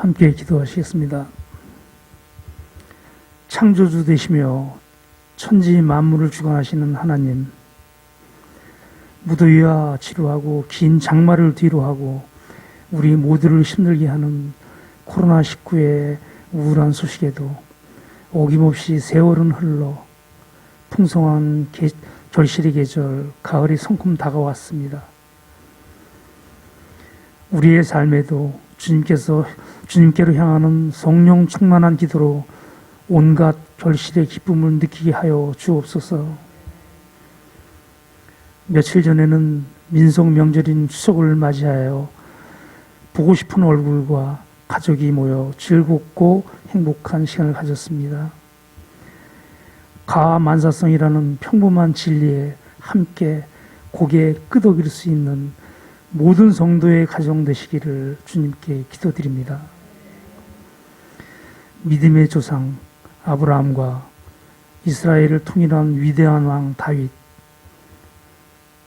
함께 기도하시겠습니다. 창조주 되시며 천지 만물을 주관하시는 하나님, 무더위와 지루하고 긴 장마를 뒤로하고 우리 모두를 힘들게 하는 코로나19의 우울한 소식에도 어김없이 세월은 흘러 풍성한 절실의 계절, 가을이 성큼 다가왔습니다. 우리의 삶에도 주님께로 향하는 성령 충만한 기도로 온갖 결실의 기쁨을 느끼게 하여 주옵소서. 며칠 전에는 민속 명절인 추석을 맞이하여 보고 싶은 얼굴과 가족이 모여 즐겁고 행복한 시간을 가졌습니다. 가만사성이라는 평범한 진리에 함께 고개 끄덕일 수 있는 모든 성도의 가정 되시기를 주님께 기도드립니다. 믿음의 조상 아브라함과 이스라엘을 통일한 위대한 왕 다윗.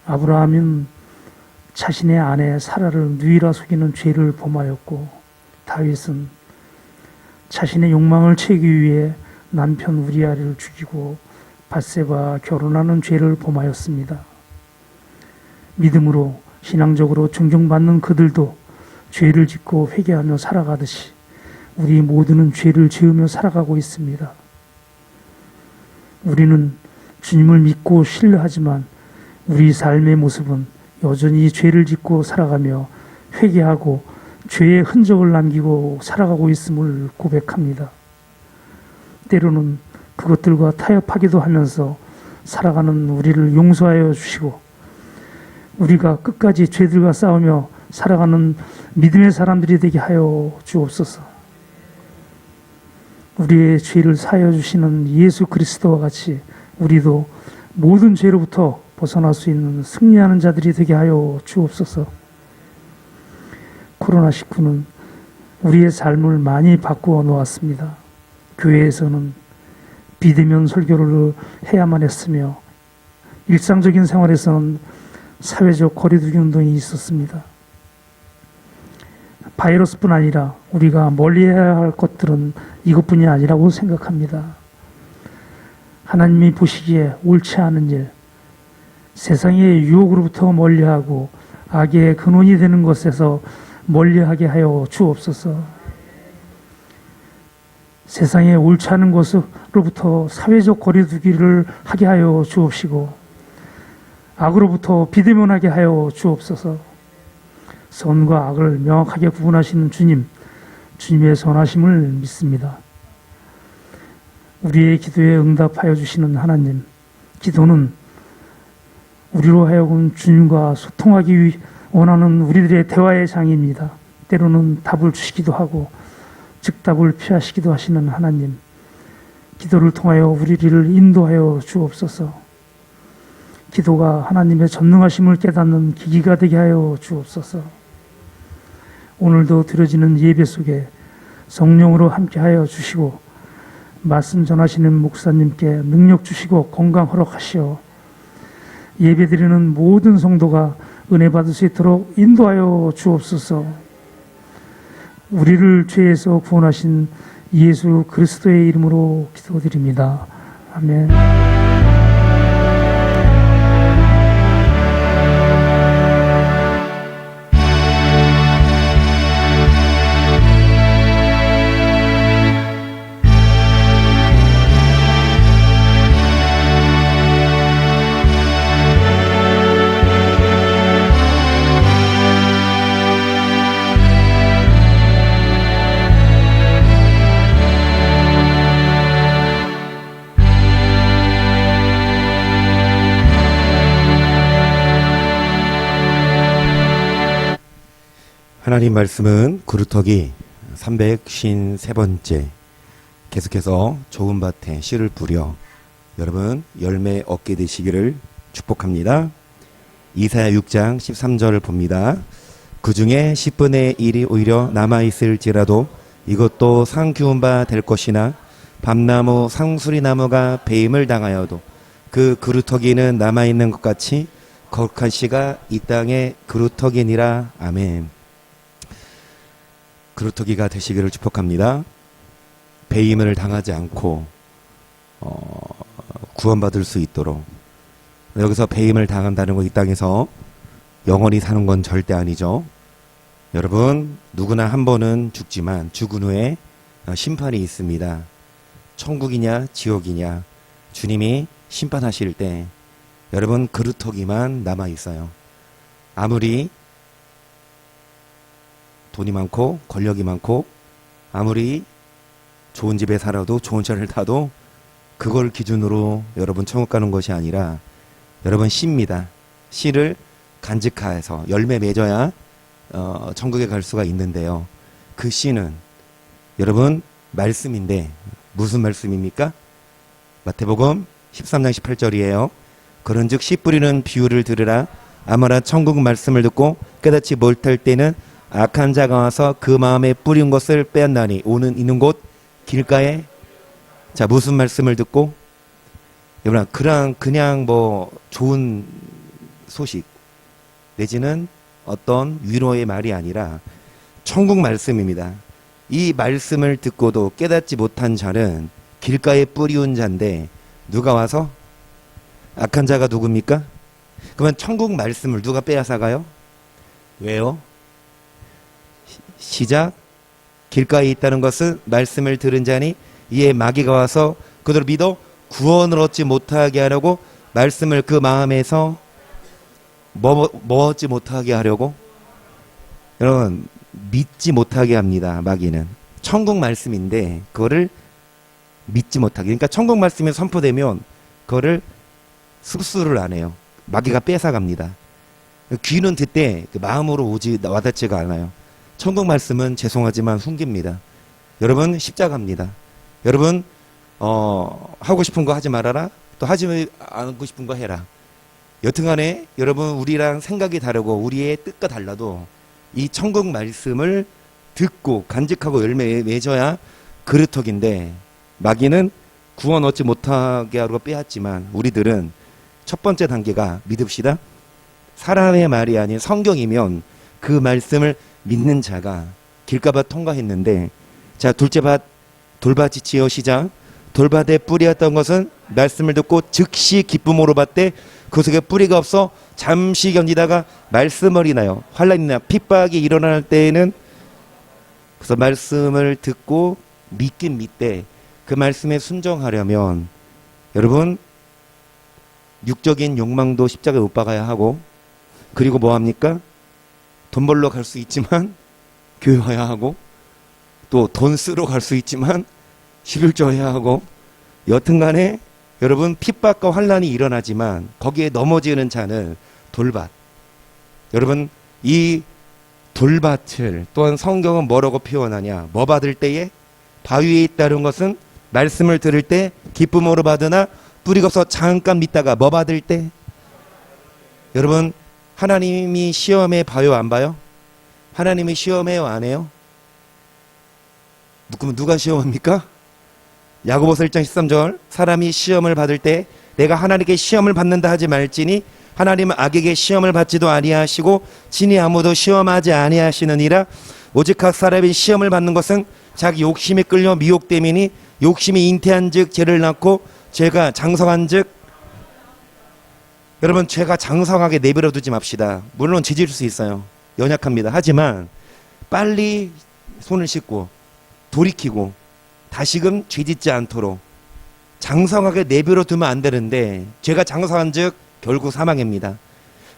아브라함은 자신의 아내 사라를 누이라 속이는 죄를 범하였고, 다윗은 자신의 욕망을 채우기 위해 남편 우리아를 죽이고 밧세바와 결혼하는 죄를 범하였습니다. 믿음으로 신앙적으로 존경받는 그들도 죄를 짓고 회개하며 살아가듯이 우리 모두는 죄를 지으며 살아가고 있습니다. 우리는 주님을 믿고 신뢰하지만 우리 삶의 모습은 여전히 죄를 짓고 살아가며 회개하고 죄의 흔적을 남기고 살아가고 있음을 고백합니다. 때로는 그것들과 타협하기도 하면서 살아가는 우리를 용서하여 주시고, 우리가 끝까지 죄들과 싸우며 살아가는 믿음의 사람들이 되게 하여 주옵소서. 우리의 죄를 사하여 주시는 예수 그리스도와 같이 우리도 모든 죄로부터 벗어날 수 있는 승리하는 자들이 되게 하여 주옵소서. 코로나19는 우리의 삶을 많이 바꾸어 놓았습니다. 교회에서는 비대면 설교를 해야만 했으며 일상적인 생활에서는 사회적 거리두기 운동이 있었습니다. 바이러스뿐 아니라 우리가 멀리해야 할 것들은 이것뿐이 아니라고 생각합니다. 하나님이 보시기에 옳지 않은 일, 세상의 유혹으로부터 멀리하고 악의 근원이 되는 것에서 멀리하게 하여 주옵소서. 세상에 옳지 않은 것으로부터 사회적 거리두기를 하게 하여 주옵시고, 악으로부터 비대면하게 하여 주옵소서. 선과 악을 명확하게 구분하시는 주님, 주님의 선하심을 믿습니다. 우리의 기도에 응답하여 주시는 하나님, 기도는 우리로 하여금 주님과 소통하기 원하는 우리들의 대화의 장입니다. 때로는 답을 주시기도 하고 즉답을 피하시기도 하시는 하나님, 기도를 통하여 우리를 인도하여 주옵소서. 기도가 하나님의 전능하심을 깨닫는 기기가 되게 하여 주옵소서. 오늘도 드려지는 예배 속에 성령으로 함께하여 주시고, 말씀 전하시는 목사님께 능력 주시고 건강 허락하시어 예배드리는 모든 성도가 은혜 받을 수 있도록 인도하여 주옵소서. 우리를 죄에서 구원하신 예수 그리스도의 이름으로 기도드립니다. 아멘. 하나님 말씀은 구루터기 353번째, 계속해서 좋은 밭에 씨를 뿌려 여러분 열매 얻게 되시기를 축복합니다. 이사야 6장 13절을 봅니다. 그 중에 10분의 1이 오히려 남아있을지라도 이것도 상기운 바 될 것이나 밤나무 상수리나무가 배임을 당하여도 그 그루터기는 남아있는 것 같이 거룩한 씨가 이 땅의 그루터기니라. 아멘. 그루터기가 되시기를 축복합니다. 배임을 당하지 않고 구원받을 수 있도록. 여기서 배임을 당한다는 거 이 땅에서 영원히 사는 건 절대 아니죠. 여러분 누구나 한 번은 죽지만 죽은 후에 심판이 있습니다. 천국이냐 지옥이냐 주님이 심판하실 때 여러분 그루터기만 남아 있어요. 아무리 돈이 많고 권력이 많고 아무리 좋은 집에 살아도 좋은 차를 타도 그걸 기준으로 여러분 천국 가는 것이 아니라 여러분 씨입니다. 씨를 간직하여서 열매 맺어야 천국에 갈 수가 있는데요. 그 씨는 여러분 말씀인데 무슨 말씀입니까? 마태복음 13장 18절이에요. 그런즉 씨 뿌리는 비유를 들으라. 아무나 천국 말씀을 듣고 깨닫지 못할 때는 악한 자가 와서 그 마음에 뿌린 것을 빼앗나니 오는 이는 곳 길가에. 자, 무슨 말씀을 듣고? 여러분 그냥 뭐 좋은 소식 내지는 어떤 위로의 말이 아니라 천국 말씀입니다. 이 말씀을 듣고도 깨닫지 못한 자는 길가에 뿌리운 자인데 누가 와서? 악한 자가 누굽니까? 그러면 천국 말씀을 누가 빼앗아가요? 왜요? 시작. 길가에 있다는 것은 말씀을 들은 자니 이에 마귀가 와서 그들을 믿어 구원을 얻지 못하게 하려고 말씀을 그 마음에서 뭐 얻지 못하게 하려고? 여러분 믿지 못하게 합니다. 마귀는 천국 말씀인데 그거를 믿지 못하게. 그러니까 천국 말씀이 선포되면 그거를 습수를 안 해요. 마귀가 뺏어갑니다. 귀는 듣되 그 마음으로 오지 와닿지가 않아요. 천국 말씀은 죄송하지만 숨깁니다. 여러분 십자가입니다. 여러분 하고 싶은 거 하지 말아라. 또 하지 않고 싶은 거 해라. 여튼간에 여러분 우리랑 생각이 다르고 우리의 뜻과 달라도 이 천국 말씀을 듣고 간직하고 열매 맺어야 그루터기인데 마귀는 구원 얻지 못하게 하려고 빼앗지만 우리들은 첫 번째 단계가 믿읍시다. 사람의 말이 아닌 성경이면 그 말씀을 믿는 자가 길가밭 통과했는데 자 둘째 밭 돌밭이 지어 시작. 돌밭에 뿌리였던 것은 말씀을 듣고 즉시 기쁨으로 받되 그 속에 뿌리가 없어 잠시 견디다가 말씀을 인하여 환난이나 핍박이 일어날 때에는 그래서 말씀을 듣고 믿긴 믿되 그 말씀에 순종하려면 여러분 육적인 욕망도 십자가에 못 박아야 하고 그리고 뭐합니까? 돈 벌러 갈 수 있지만 교회 와야 하고 또 돈 쓰러 갈 수 있지만 11조 해야 하고 여튼간에 여러분 핍박과 환난이 일어나지만 거기에 넘어지는 자는 돌밭. 여러분 이 돌밭을 또한 성경은 뭐라고 표현하냐? 뭐 받을 때에 바위에 있다는 것은 말씀을 들을 때 기쁨으로 받으나 뿌리가 없어 잠깐 믿다가 뭐 받을 때? 여러분 하나님이 시험에 봐요 안 봐요? 하나님이 시험해요 안 해요? 그럼 누가 시험합니까? 야고보서 1장 13절 사람이 시험을 받을 때 내가 하나님께 시험을 받는다 하지 말지니 하나님은 악에게 시험을 받지도 아니하시고 친히 아무도 시험하지 아니하시느니라. 오직 각 사람이 시험을 받는 것은 자기 욕심에 끌려 미혹됨이니 욕심이 잉태한 즉 죄를 낳고 죄가 장성한 즉. 여러분 죄가 장성하게 내버려 두지 맙시다. 물론 죄질 수 있어요. 연약합니다. 하지만 빨리 손을 씻고 돌이키고 다시금 죄짓지 않도록 장성하게 내버려 두면 안 되는데 죄가 장성한 즉 결국 사망입니다.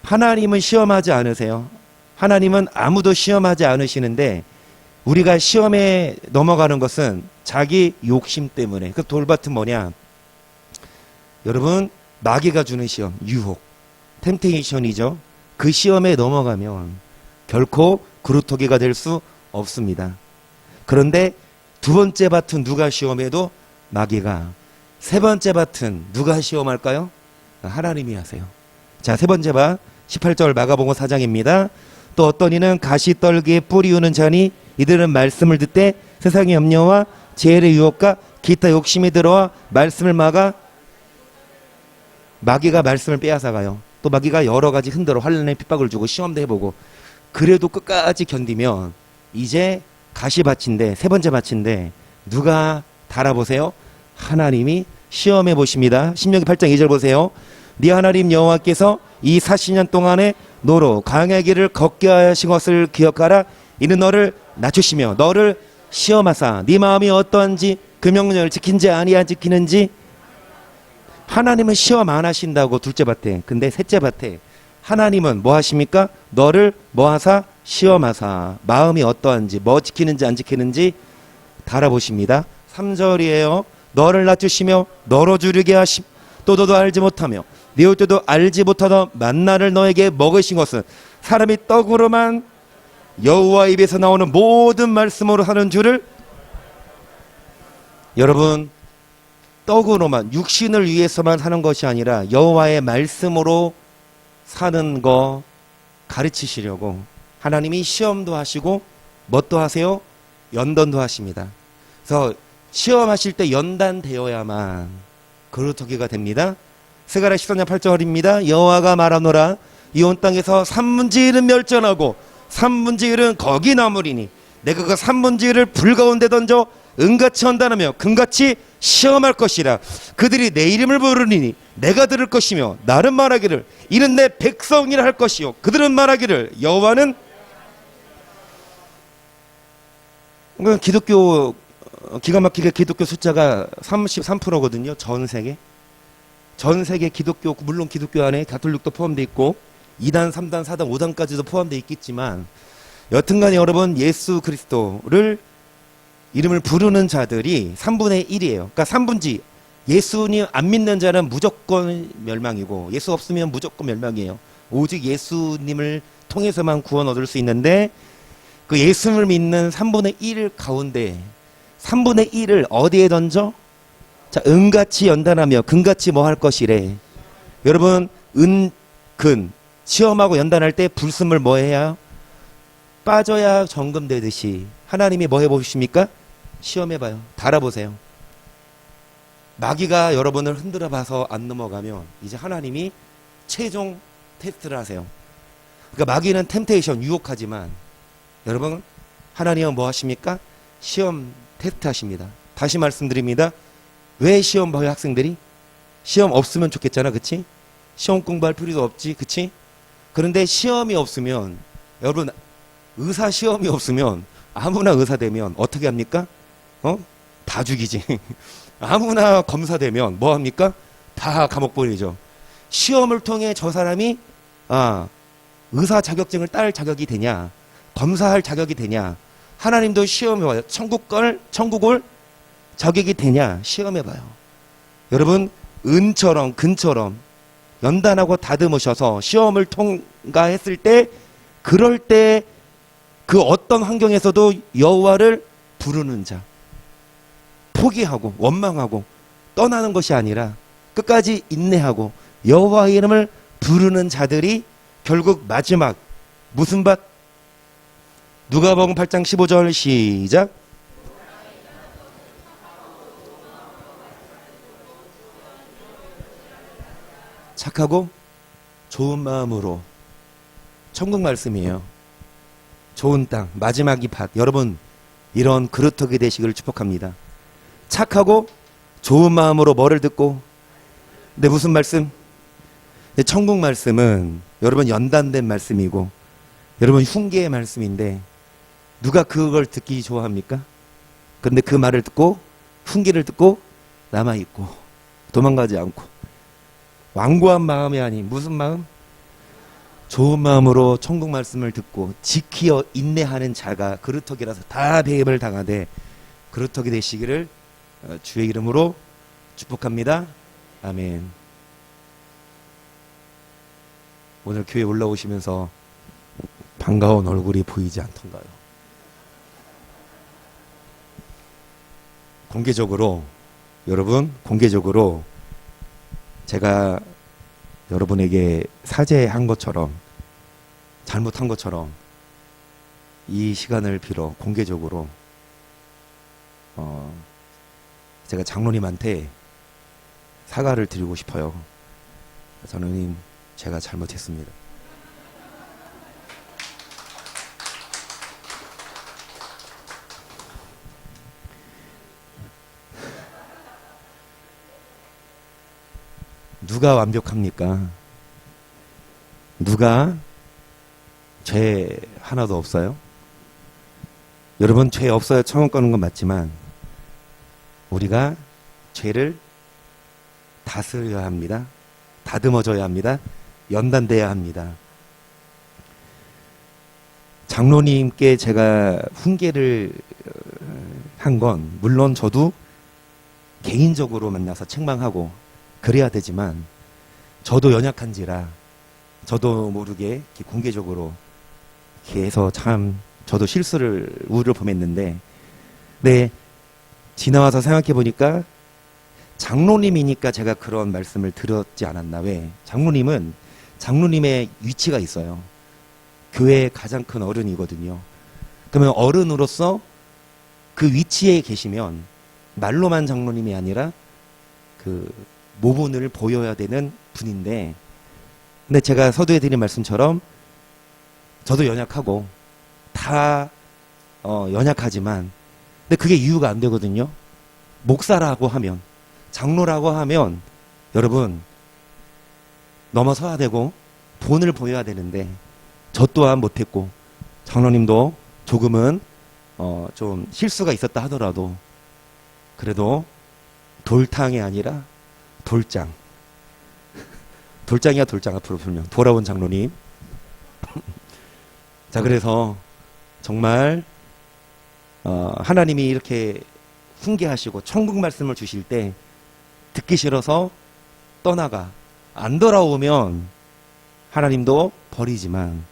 하나님은 시험하지 않으세요. 하나님은 아무도 시험하지 않으시는데 우리가 시험에 넘어가는 것은 자기 욕심 때문에. 그 돌밭은 뭐냐? 여러분 마귀가 주는 시험, 유혹, 템테이션이죠. 그 시험에 넘어가면 결코 그루터기가 될 수 없습니다. 그런데 두 번째 밭은 누가 시험해도 마귀가. 세 번째 밭은 누가 시험할까요? 하나님이 하세요. 자, 세 번째 밭 18절 마가복음 4장입니다. 또 어떤 이는 가시떨기에 뿌리우는 자니 이들은 말씀을 듣되 세상의 염려와 재해의 유혹과 기타 욕심이 들어와 말씀을 막아. 마귀가 말씀을 빼앗아가요. 또 마귀가 여러 가지 흔들어 환난의 핍박을 주고 시험도 해보고 그래도 끝까지 견디면 이제 가시밭인데 세 번째 밭인데 누가 달아보세요? 하나님이 시험해 보십니다. 신명기 8장 2절 보세요. 네 하나님 여호와께서 이 40년 동안에 너로 광야 길을 걷게 하신 것을 기억하라. 이는 너를 낮추시며 너를 시험하사 네 마음이 어떠한지 그 명령을 지킨지 아니한 지키는지. 하나님은 시험 안 하신다고 둘째 밭에. 근데 셋째 밭에 하나님은 뭐 하십니까? 너를 뭐 하사? 시험하사 마음이 어떠한지 뭐 지키는지 안 지키는지 달아보십니다. 3절이에요. 너를 낮추시며 너로 주르게 하심 또 너도 알지 못하며 네 올 때도 알지 못하던 만나를 너에게 먹으신 것은 사람이 떡으로만 여호와 입에서 나오는 모든 말씀으로 사는 줄을. 여러분, 떡으로만 육신을 위해서만 사는 것이 아니라 여호와의 말씀으로 사는 거 가르치시려고 하나님이 시험도 하시고 뭣도 하세요? 연단도 하십니다. 그래서 시험하실 때 연단되어야만 그루터기가 됩니다. 스가랴 14장 8절입니다. 여호와가 말하노라 이 온 땅에서 3분의 1은 멸전하고 3분의 1은 거기 남으리니 내가 그 3분의 1을 불 가운데 던져 은같이 헌단하며 금같이 시험할 것이라. 그들이 내 이름을 부르리니 내가 들을 것이며 나는 말하기를 이는 내 백성이라 할 것이요 그들은 말하기를 여호와는. 기독교 기가 막히게 기독교 숫자가 33%거든요. 전 세계 기독교, 물론 기독교 안에 가톨릭도 포함되어 있고 2단, 3단, 4단, 5단까지도 포함되어 있겠지만 여튼간에 여러분 예수 그리스도를 이름을 부르는 자들이 3분의 1이에요. 그러니까 3분지 예수님 안 믿는 자는 무조건 멸망이고 예수 없으면 무조건 멸망이에요. 오직 예수님을 통해서만 구원 얻을 수 있는데 그 예수님을 믿는 3분의 1 가운데 3분의 1을 어디에 던져? 자, 은같이 연단하며 금같이 뭐 할 것이래. 여러분, 근 시험하고 연단할 때 불순물 뭐 해야? 빠져야 정금되듯이 하나님이 뭐 해보십니까? 시험해봐요. 달아보세요. 마귀가 여러분을 흔들어 봐서 안 넘어가면 이제 하나님이 최종 테스트를 하세요. 그러니까 마귀는 템테이션, 유혹하지만 여러분 하나님은 뭐 하십니까? 시험 테스트 하십니다. 다시 말씀드립니다. 왜 시험 봐요 학생들이? 시험 없으면 좋겠잖아, 그치? 시험 공부할 필요도 없지, 그치? 그런데 시험이 없으면 여러분 의사 시험이 없으면 아무나 의사 되면 어떻게 합니까? 다 죽이지. 아무나 검사 되면 뭐 합니까? 다 감옥 보내죠. 시험을 통해 저 사람이 의사 자격증을 딸 자격이 되냐, 검사할 자격이 되냐, 하나님도 시험해봐요. 천국을 자격이 되냐 시험해봐요. 여러분 은처럼 근처럼 연단하고 다듬으셔서 시험을 통과했을 때 그럴 때 그 어떤 환경에서도 여호와를 부르는 자, 포기하고 원망하고 떠나는 것이 아니라 끝까지 인내하고 여호와의 이름을 부르는 자들이 결국 마지막 무슨 밭? 누가복음 8장 15절 시작. 착하고 좋은 마음으로. 천국 말씀이에요. 좋은 땅, 마지막이 밭. 여러분 이런 그루터기 되시기를 축복합니다. 착하고 좋은 마음으로 뭐를 듣고. 근데 무슨 말씀? 천국 말씀은 여러분 연단된 말씀이고 여러분 흉계의 말씀인데 누가 그걸 듣기 좋아합니까? 그런데 그 말을 듣고 흉기를 듣고 남아있고 도망가지 않고 완고한 마음이 아닌 무슨 마음? 좋은 마음으로 천국 말씀을 듣고 지키어 인내하는 자가 그루터기라서 다 배임을 당하되 그루터기 되시기를 주의 이름으로 축복합니다. 아멘. 오늘 교회 올라오시면서 반가운 얼굴이 보이지 않던가요? 공개적으로 제가 여러분에게 사죄한 것처럼 잘못한 것처럼 이 시간을 빌어 공개적으로 제가 장로님한테 사과를 드리고 싶어요. 장로님 제가 잘못했습니다. 누가 완벽합니까? 누가 죄 하나도 없어요? 여러분, 죄 없어야 천국 가는 건 맞지만 우리가 죄를 다스려야 합니다. 다듬어줘야 합니다. 연단돼야 합니다. 장로님께 제가 훈계를 한 건 물론 저도 개인적으로 만나서 책망하고 그래야 되지만 저도 연약한지라 저도 모르게 이렇게 공개적으로 이렇게 해서 참 저도 실수를 우를 범했는데, 네, 지나와서 생각해 보니까 장로님이니까 제가 그런 말씀을 드렸지 않았나. 왜? 장로님은 장로님의 위치가 있어요. 교회의 가장 큰 어른이거든요. 그러면 어른으로서 그 위치에 계시면 말로만 장로님이 아니라 그 모본을 보여야 되는 분인데, 근데 제가 서두에 드린 말씀처럼 저도 연약하고 다 연약하지만, 근데 그게 이유가 안 되거든요. 목사라고 하면, 장로라고 하면 여러분 넘어서야 되고 본을 보여야 되는데 저 또한 못했고 장로님도 조금은 좀 실수가 있었다 하더라도 그래도 돌탕이 아니라 돌장. 돌장이야 돌장. 앞으로 불명 돌아온 장로님. 자, 그래서 정말 하나님이 이렇게 훈계하시고 천국 말씀을 주실 때 듣기 싫어서 떠나가 안 돌아오면 하나님도 버리지만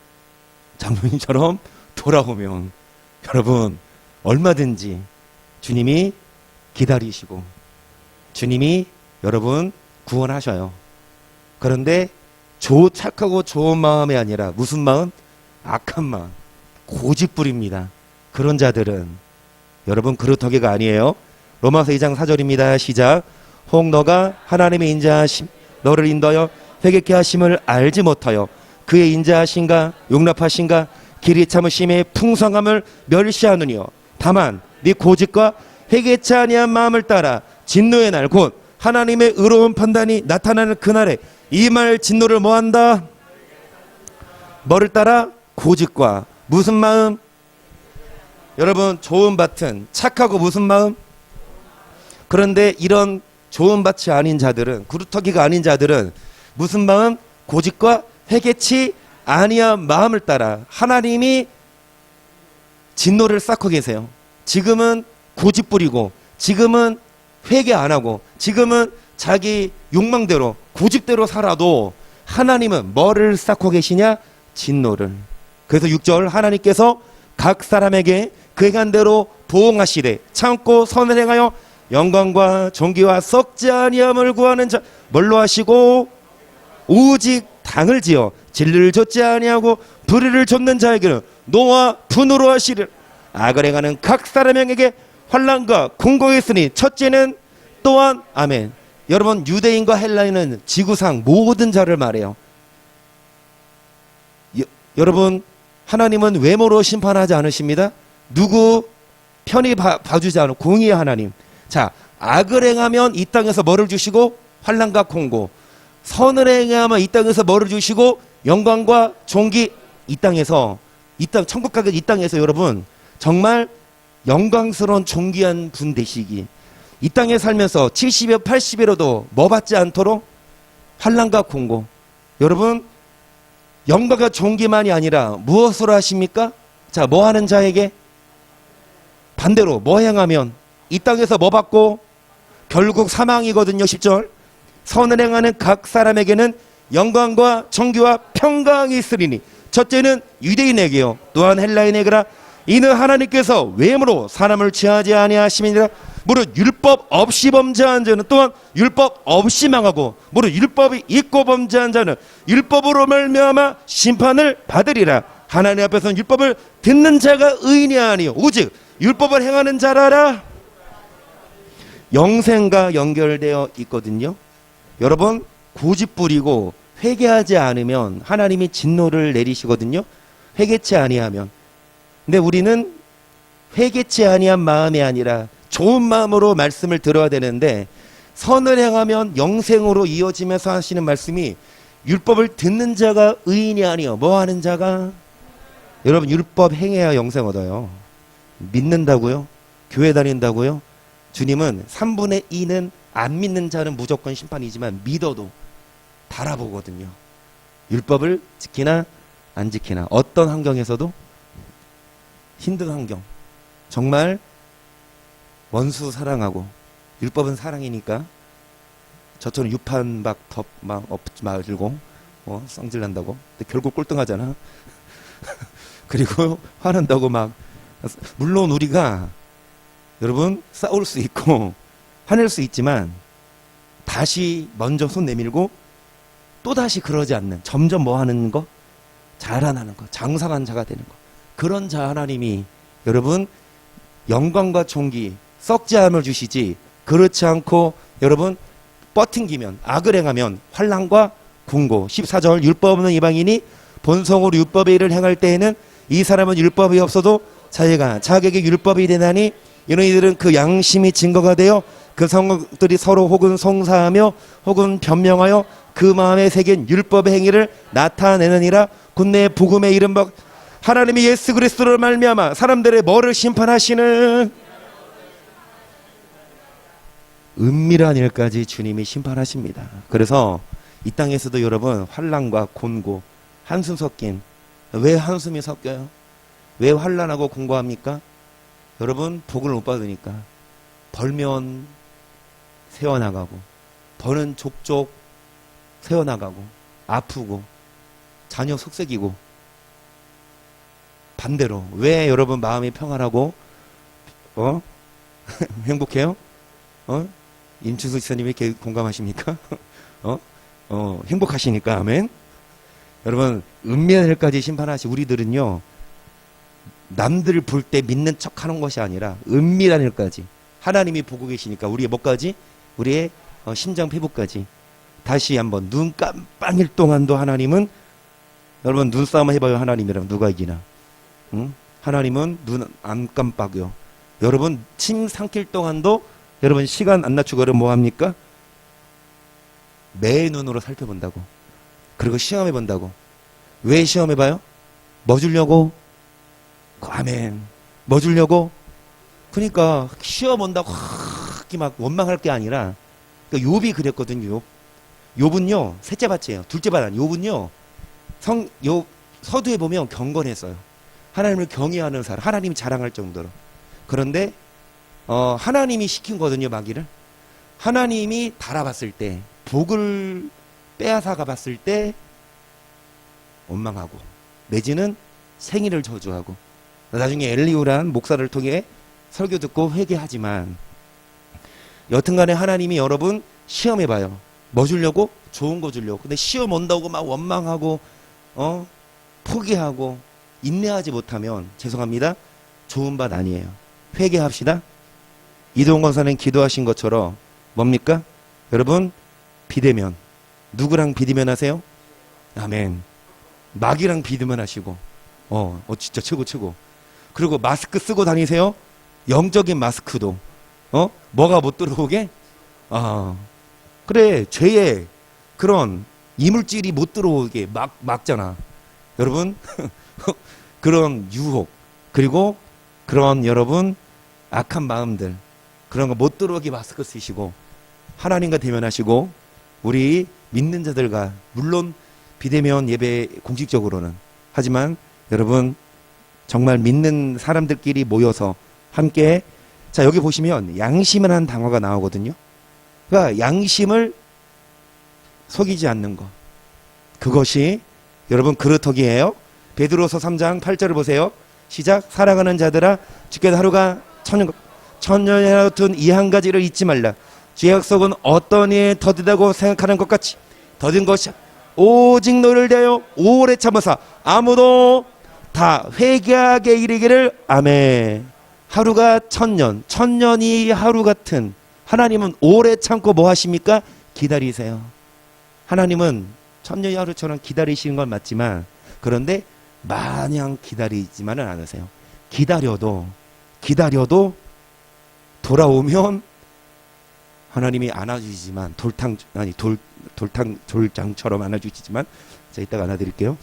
장로님처럼 돌아오면 여러분 얼마든지 주님이 기다리시고 주님이 여러분 구원하셔요. 그런데 착하고 좋은 마음이 아니라 무슨 마음? 악한 마음, 고집부립니다. 그런 자들은 여러분 그루터기가 아니에요. 로마서 2장 4절입니다. 시작. 혹 너가 하나님의 인자하심 너를 인도하여 회개케 하심을 알지 못하여 그의 인자하신가 용납하신가 길이 참으심의 풍성함을 멸시하느니요. 다만 네 고집과 회개치 아니한 마음을 따라 진노의 날 곧 하나님의 의로운 판단이 나타나는 그날에 이 말 진노를 뭐한다? 뭐를 따라? 고집과 무슨 마음? 여러분 좋은 밭은 착하고 무슨 마음? 그런데 이런 좋은 밭이 아닌 자들은, 구루터기가 아닌 자들은 무슨 마음? 고집과 회개치 아니한 마음을 따라 하나님이 진노를 쌓고 계세요. 지금은 고집 부리고 지금은 회개 안 하고 지금은 자기 욕망대로 고집대로 살아도 하나님은 뭐를 쌓고 계시냐? 진노를. 그래서 6절 하나님께서 각 사람에게 그 행한 대로 보응하시되 참고 선을 행하여 영광과 존귀와 썩지 아니함을 구하는 자 뭘로 하시고 오직 당을 지어 진리를 좇지 아니하고 불의를 좇는 자에게는 노와 분으로 하시리라. 악을 행하는 각 사람에게 환난과 궁공이 있으니 첫째는 또한 아멘. 여러분 유대인과 헬라인은 지구상 모든 자를 말해요. 여러분 하나님은 외모로 심판하지 않으십니다. 누구 편히 봐주지 않은 공의의 하나님. 자, 악을 행하면 이 땅에서 뭐를 주시고 환난과 공고, 선을 행하면 이 땅에서 뭐를 주시고 영광과 존귀. 이 땅에서 천국 가게 이 땅에서 여러분 정말 영광스러운 존귀한 분 되시기, 이 땅에 살면서 70여 80이라도 뭐 받지 않도록 환난과 공고. 여러분 영광과 존귀만이 아니라 무엇으로 하십니까? 자, 뭐 하는 자에게? 반대로 뭐 행하면 이 땅에서 뭐 받고? 결국 사망이거든요. 10절 선을 행하는 각 사람에게는 영광과 존귀와 평강이 있으리니 첫째는 유대인에게요 또한 헬라인에게라. 이는 하나님께서 외모로 사람을 취하지 아니하심이니라. 무릇 율법 없이 범죄한 자는 또한 율법 없이 망하고 무릇 율법이 있고 범죄한 자는 율법으로 말미암아 심판을 받으리라. 하나님 앞에서는 율법을 듣는 자가 의인이 아니요 오직 율법을 행하는 자라라. 영생과 연결되어 있거든요. 여러분 고집 부리고 회개하지 않으면 하나님이 진노를 내리시거든요. 회개치 아니하면. 근데 우리는 회개치 아니한 마음이 아니라 좋은 마음으로 말씀을 들어야 되는데 선을 행하면 영생으로 이어지면서 하시는 말씀이 율법을 듣는 자가 의인이 아니요 뭐 하는 자가. 여러분 율법 행해야 영생 얻어요. 믿는다고요? 교회 다닌다고요? 주님은 3분의 2는 안 믿는 자는 무조건 심판이지만 믿어도 달아보거든요. 율법을 지키나 안 지키나 어떤 환경에서도 힘든 환경 정말 원수 사랑하고 율법은 사랑이니까 저처럼 유판 막 들고 쌍질 난다고 근데 결국 꼴등하잖아. 그리고 화난다고 막 물론 우리가 여러분 싸울 수 있고 화낼 수 있지만 다시 먼저 손 내밀고 또다시 그러지 않는 점점 뭐 하는 거? 자라나는 거 장성한 자가 되는 거 그런 자 하나님이 여러분 영광과 존귀 썩지 않음을 주시지 그렇지 않고 여러분 뻗팅기면 악을 행하면 환난과 궁고 14절 율법 없는 이방인이 본성으로 율법의 일을 행할 때에는 이 사람은 율법이 없어도 자기에게 율법이 되나니 이런 이들은 그 양심이 증거가 되어 그 성들이 서로 혹은 송사하며 혹은 변명하여 그 마음에 새긴 율법의 행위를 나타내느니라. 군내 복음의 이름 하나님이 예수 그리스도를 말미암아 사람들의 뭐를 심판하시는 은밀한 일까지 주님이 심판하십니다. 그래서 이 땅에서도 여러분 환난과 곤고 한숨 섞인 왜 한숨이 섞여요? 왜 환난하고 곤고합니까? 여러분 복을 못 받으니까 벌면 세워나가고 버는 족족 세워나가고 아프고 자녀 속색이고 반대로 왜 여러분 마음이 평안하고 행복해요? 임춘수 지사님이 이렇게 공감하십니까? 행복하시니까 아멘. 여러분 은밀한 일까지 심판하시 우리들은요 남들 볼 때 믿는 척하는 것이 아니라 은밀한 일까지 하나님이 보고 계시니까 우리의 뭐까지? 우리의 심장 피부까지 다시 한번 눈 깜빡일 동안도 하나님은 여러분 눈싸움 해봐요. 하나님이랑 누가 이기나? 응? 하나님은 눈 안 깜빡여. 여러분 침 삼킬 동안도 여러분 시간 안 낮추고 여러분 뭐합니까? 매 눈으로 살펴본다고. 그리고 시험해 본다고. 왜 시험해 봐요? 뭐 주려고? 아멘. 뭐 주려고? 그러니까 시험 온다고 막 원망할 게 아니라 그러니까 욥이 그랬거든요. 욥은요 셋째 밭이에요. 둘째 밭 아니에요. 욥은요 서두에 보면 경건했어요. 하나님을 경외하는 사람, 하나님이 자랑할 정도로. 그런데 하나님이 시킨 거거든요. 마귀를. 하나님이 달아봤을 때 복을 빼앗아가 봤을 때 원망하고 내지는 생일을 저주하고 나중에 엘리후란 목사를 통해 설교 듣고 회개하지만 여튼간에 하나님이 여러분 시험해봐요. 뭐 주려고? 좋은 거 주려고. 근데 시험 온다고 막 원망하고 포기하고 인내하지 못하면 죄송합니다. 좋은 밭 아니에요. 회개합시다. 이동훈 권사는 기도하신 것처럼 뭡니까? 여러분 비대면 누구랑 비대면 하세요? 아멘. 마귀랑 비대면 하시고 진짜 최고. 그리고 마스크 쓰고 다니세요. 영적인 마스크도 뭐가 못 들어오게? 그래 죄의 그런 이물질이 못 들어오게 막잖아. 여러분 그런 유혹 그리고 그런 여러분 악한 마음들 그런 거 못 들어오게 마스크 쓰시고 하나님과 대면하시고 우리 믿는 자들과 물론 비대면 예배 공식적으로는 하지만 여러분 정말 믿는 사람들끼리 모여서 함께 자 여기 보시면 양심이라는 단어가 나오거든요. 그러니까 양심을 속이지 않는 것 그것이 여러분 그릇터기예요. 베드로서 3장 8절을 보세요. 시작. 사랑하는 자들아 주께서 하루가 천년이나 같은 이 한 가지를 잊지 말라. 주의 약속은 어떤 이에 더디다고 생각하는 것 같이 더딘 것이 오직 너를 대하여 오래 참으사 아무도 다 회개하게 이르기를. 아멘. 하루가 천년이 하루 같은 하나님은 오래 참고 뭐 하십니까? 기다리세요. 하나님은 천년이 하루처럼 기다리시는 건 맞지만 그런데 마냥 기다리지만은 않으세요. 기다려도 돌아오면 하나님이 안아주시지만 돌장처럼 안아주시지만 자 이따가 안아드릴게요.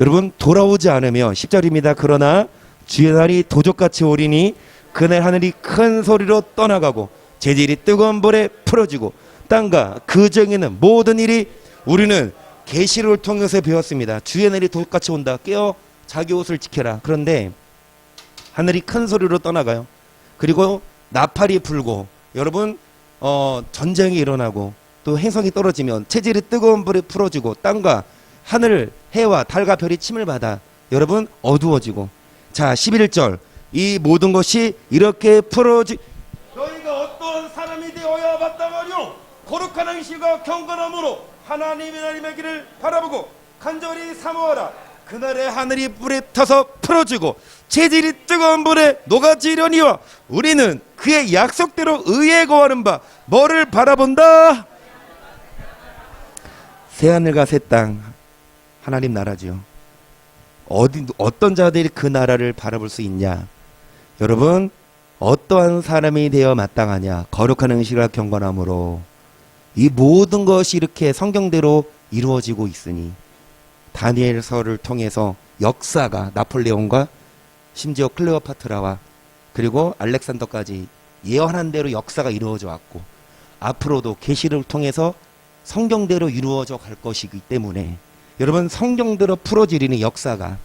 여러분 돌아오지 않으면 10절입니다. 그러나 주의 날이 도적같이 오리니 그날 하늘이 큰 소리로 떠나가고 재질이 뜨거운 불에 풀어지고 땅과 그 정에는 모든 일이 우리는 계시를 통해서 배웠습니다. 주의 날이 도적같이 온다. 깨어 자기 옷을 지켜라. 그런데 하늘이 큰 소리로 떠나가요. 그리고 나팔이 불고 여러분 전쟁이 일어나고 또 해성이 떨어지면 체질이 뜨거운 불에 풀어지고 땅과 하늘 해와 달과 별이 침을 받아 여러분 어두워지고 자 11절 이 모든 것이 이렇게 풀어지 너희가 어떤 사람이 되어야 마땅하뇨 거룩한 행실과 경건함으로 하나님의 길을 바라보고 간절히 사모하라 그날의 하늘이 불에 타서 풀어지고 체질이 뜨거운 불에 녹아지려니와 우리는 그의 약속대로 의에 거하는 바 뭐를 바라본다 새하늘과 새 땅 하나님 나라지요. 어떤 자들이 그 나라를 바라볼 수 있냐 여러분 어떠한 사람이 되어 마땅하냐 거룩한 행실과 경건함으로 이 모든 것이 이렇게 성경대로 이루어지고 있으니 다니엘서를 통해서 역사가 나폴레옹과 심지어 클레오파트라와 그리고 알렉산더까지 예언한 대로 역사가 이루어져 왔고 앞으로도 계시를 통해서 성경대로 이루어져 갈 것이기 때문에 여러분 성경대로 풀어지리는 역사가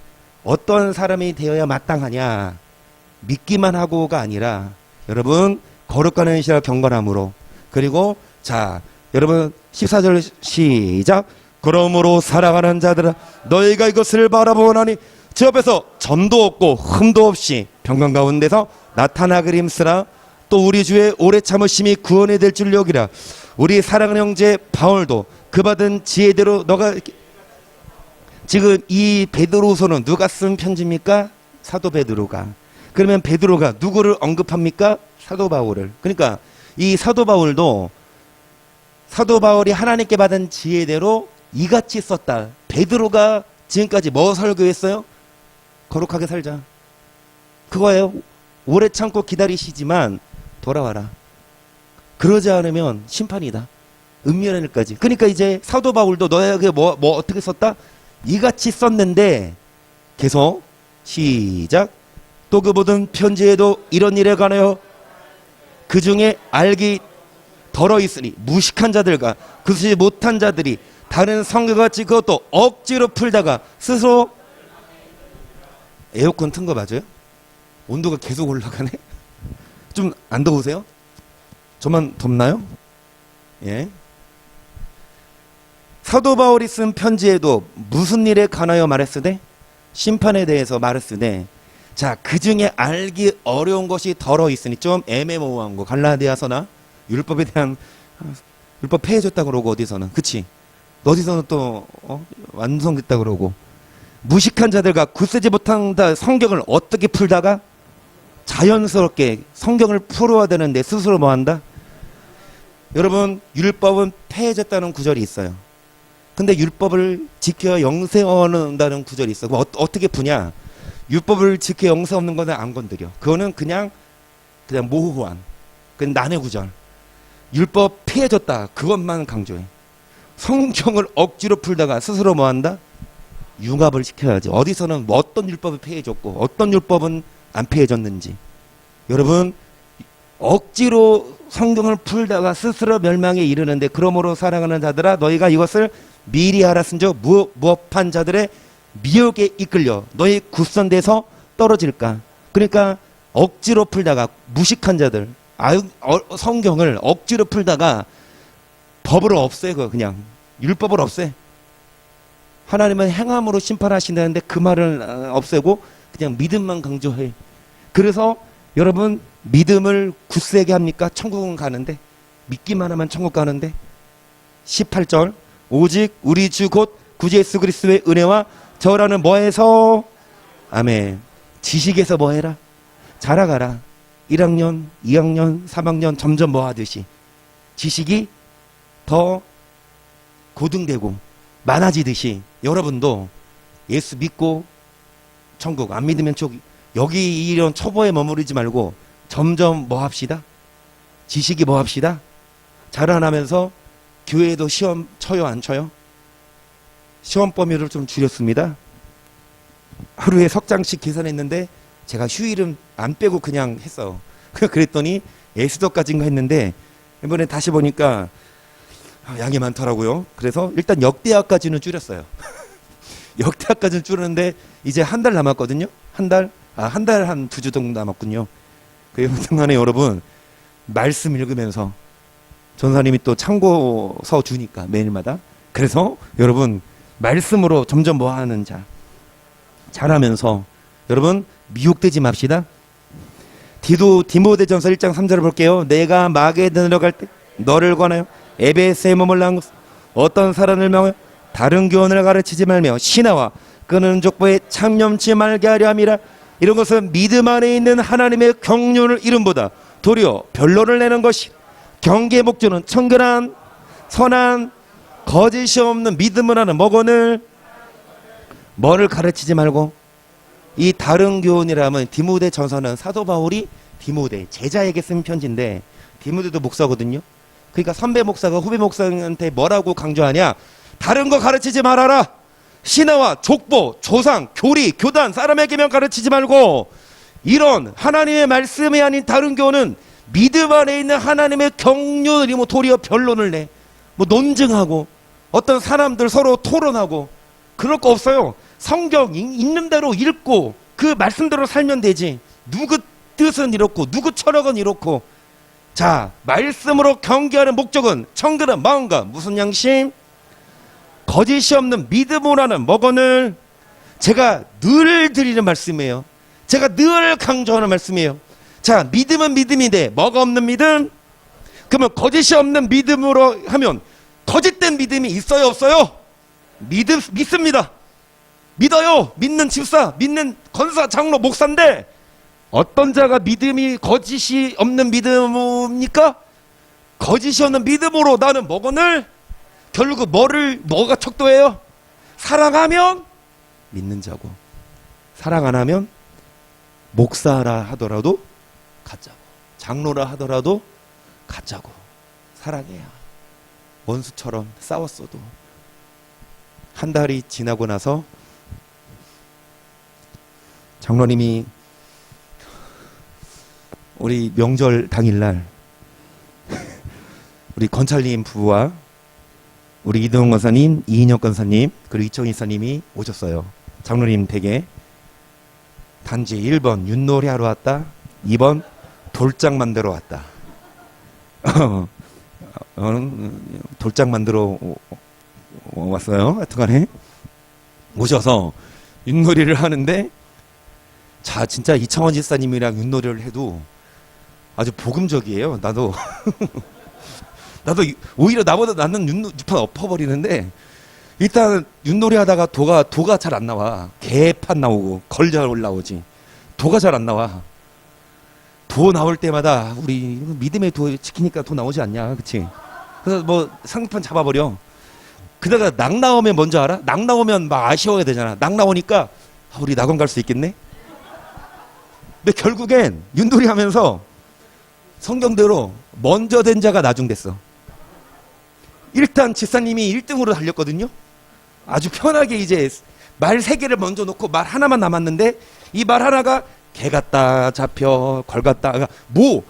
어떤 사람이 되어야 마땅하냐 믿기만 하고가 아니라 여러분 거룩한 행실과 경건함으로 그리고 자 여러분 14절 시작 그러므로 사랑하는 자들아 너희가 이것을 바라보나니 저 앞에서 점도 없고 흠도 없이 평강 가운데서 나타나기를 힘쓰라 또 우리 주의 오래 참으심이 구원이 될 줄 여기라 우리 사랑하는 형제 바울도 그 받은 지혜대로 너가 지금 이 베드로서는 누가 쓴 편지입니까? 사도 베드로가. 그러면 베드로가 누구를 언급합니까? 사도 바울을. 그러니까 이 사도 바울도 사도 바울이 하나님께 받은 지혜대로 이같이 썼다. 베드로가 지금까지 뭐 설교했어요? 거룩하게 살자. 그거예요. 오래 참고 기다리시지만 돌아와라. 그러지 않으면 심판이다. 은밀하늘까지. 그러니까 이제 사도 바울도 너에게 뭐 어떻게 썼다? 이같이 썼는데 계속 시작 또 그 모든 편지에도 이런 일에 관하여 그 중에 알기 덜어 있으니 무식한 자들과 그것이 못한 자들이 다른 성경같이 그것도 억지로 풀다가 스스로 에어컨 튼 거 맞아요? 온도가 계속 올라가네? 좀 안 더우세요? 저만 덥나요? 예. 사도 바울이 쓴 편지에도 무슨 일에 관하여 말했으되 심판에 대해서 말했으되 자 그 중에 알기 어려운 것이 덜어 있으니 좀 애매모호한 거 갈라디아서나 율법에 대한 율법 폐해졌다 그러고 어디서는 그치 어디서는 또 완성됐다 그러고 무식한 자들과 굳세지 못한 성경을 어떻게 풀다가 자연스럽게 성경을 풀어야 되는데 스스로 뭐한다? 여러분 율법은 폐해졌다는 구절이 있어요. 근데 율법을 지켜 영생 얻는다는 구절이 있어. 그럼 어떻게 푸냐? 율법을 지켜 영생 없는 거는 안 건드려. 그거는 그냥 모호한 난해 구절. 율법 피해졌다. 그것만 강조해. 성경을 억지로 풀다가 스스로 뭐한다? 융합을 시켜야지. 어디서는 어떤 율법을 피해줬고 어떤 율법은 안 피해졌는지. 여러분 억지로 성경을 풀다가 스스로 멸망에 이르는데 그러므로 사랑하는 자들아 너희가 이것을 미리 알았은즉 무업한 자들의 미혹에 이끌려 너희 굳선돼서 떨어질까. 그러니까 억지로 풀다가 무식한 자들 성경을 억지로 풀다가 법을 없애. 그냥 율법을 없애. 하나님은 행함으로 심판하신다는데 그 말을 없애고 그냥 믿음만 강조해. 그래서 여러분 믿음을 굳세게 합니까? 천국은 가는데 믿기만 하면 천국 가는데 18절 오직 우리 주 곧 구주 예수 그리스도의 은혜와 저라는 뭐해서 아멘 지식에서 뭐해라 자라가라 1학년 2학년 3학년 점점 뭐하듯이 지식이 더 고등되고 많아지듯이 여러분도 예수 믿고 천국 안 믿으면 여기 이런 초보에 머무르지 말고 점점 뭐 합시다? 지식이 뭐 합시다? 자라나면서 교회도 시험 쳐요, 안 쳐요? 시험 범위를 좀 줄였습니다. 하루에 석 장씩 계산했는데 제가 휴일은 안 빼고 그냥 했어. 그랬더니 에스더까지인가 했는데 이번에 다시 보니까 양이 많더라고요. 그래서 일단 역대하까지는 줄였어요. 역대하까지는 줄였는데 이제 한 달 남았거든요. 한 달 한 2주 정도 남았군요. 여튼간에 여러분 말씀 읽으면서 전사님이 또 참고서 주니까 매일마다. 그래서 여러분 말씀으로 점점 뭐 하는 자 잘하면서 여러분 미혹되지 맙시다. 디모데전서 1장 3절을 볼게요. 내가 마게에 들어갈 때 너를 권하여 에베소에 머물러 한 곳 어떤 사람을 명하여 다른 교훈을 가르치지 말며 신하와 끄는 족보에 참념치 말게 하려 함이라. 이런 것은 믿음 안에 있는 하나님의 경륜을 이름보다 도리어 변론을 내는 것이 경계의 목적은 청결한 선한 거짓이 없는 믿음을 하는 먹언을 뭐를 가르치지 말고. 이 다른 교훈이라면 디모데 전서는 사도 바울이 디모데 제자에게 쓴 편지인데 디모데도 목사거든요. 그러니까 선배 목사가 후배 목사한테 뭐라고 강조하냐? 다른 거 가르치지 말아라. 신하와 족보, 조상, 교리, 교단, 사람에게만 가르치지 말고 이런 하나님의 말씀이 아닌 다른 교훈은 믿음 안에 있는 하나님의 경륜을 뭐 도리어 변론을 내. 뭐 논증하고 어떤 사람들 서로 토론하고 그럴 거 없어요. 성경 있는 대로 읽고 그 말씀대로 살면 되지. 누구 뜻은 이렇고 누구 철학은 이렇고. 자, 말씀으로 경계하는 목적은 청결한 마음과 무슨 양심? 거짓이 없는 믿음으로 하는 먹언을. 제가 늘 드리는 말씀이에요. 제가 늘 강조하는 말씀이에요. 자, 믿음은 믿음인데 뭐가 없는 믿음? 그러면 거짓이 없는 믿음으로 하면 거짓된 믿음이 있어요, 없어요? 믿습니다. 믿어요. 믿는 집사, 믿는 권사, 장로, 목사인데 어떤 자가 믿음이 거짓이 없는 믿음입니까? 거짓이 없는 믿음으로 나는 먹언을. 결국 뭐가 척도해요? 사랑하면 믿는 자고 사랑 안 하면 목사라 하더라도 가짜고 장로라 하더라도 가짜고. 사랑해야 원수처럼 싸웠어도. 한 달이 지나고 나서 장로님이 우리 명절 당일날 우리 건찰님 부부와 우리 이동훈 권사님, 이인혁 권사님, 그리고 이청희 권사님이 오셨어요. 장로님 댁에. 단지 1번 윷놀이 하러 왔다, 2번 돌장 만들어 왔다. 돌장 만들어 왔어요. 하여튼간에 오셔서 윷놀이를 하는데, 자 진짜 이창원 집사님이랑 윷놀이를 해도 아주 복음적이에요. 나도 오히려 나보다 나는 윷판 엎어버리는데, 일단 윷놀이 하다가 도가 잘 안 나와. 개판 나오고 걸 잘 올라오지. 도가 잘 안 나와. 도 나올 때마다 우리 믿음의 도 지키니까 도 나오지 않냐, 그치? 그래서 뭐 상대편 잡아버려. 그다가 낙 나오면 뭔지 알아? 낙 나오면 막 아쉬워야 되잖아. 낙 나오니까 우리 낙원 갈 수 있겠네? 근데 결국엔 윷놀이 하면서 성경대로 먼저 된 자가 나중됐어. 일단 집사님이 1등으로 달렸거든요. 아주 편하게 이제 말 3개를 먼저 놓고 말 하나만 남았는데, 이 말 하나가 개 같다, 잡혀, 걸 같다. 뭐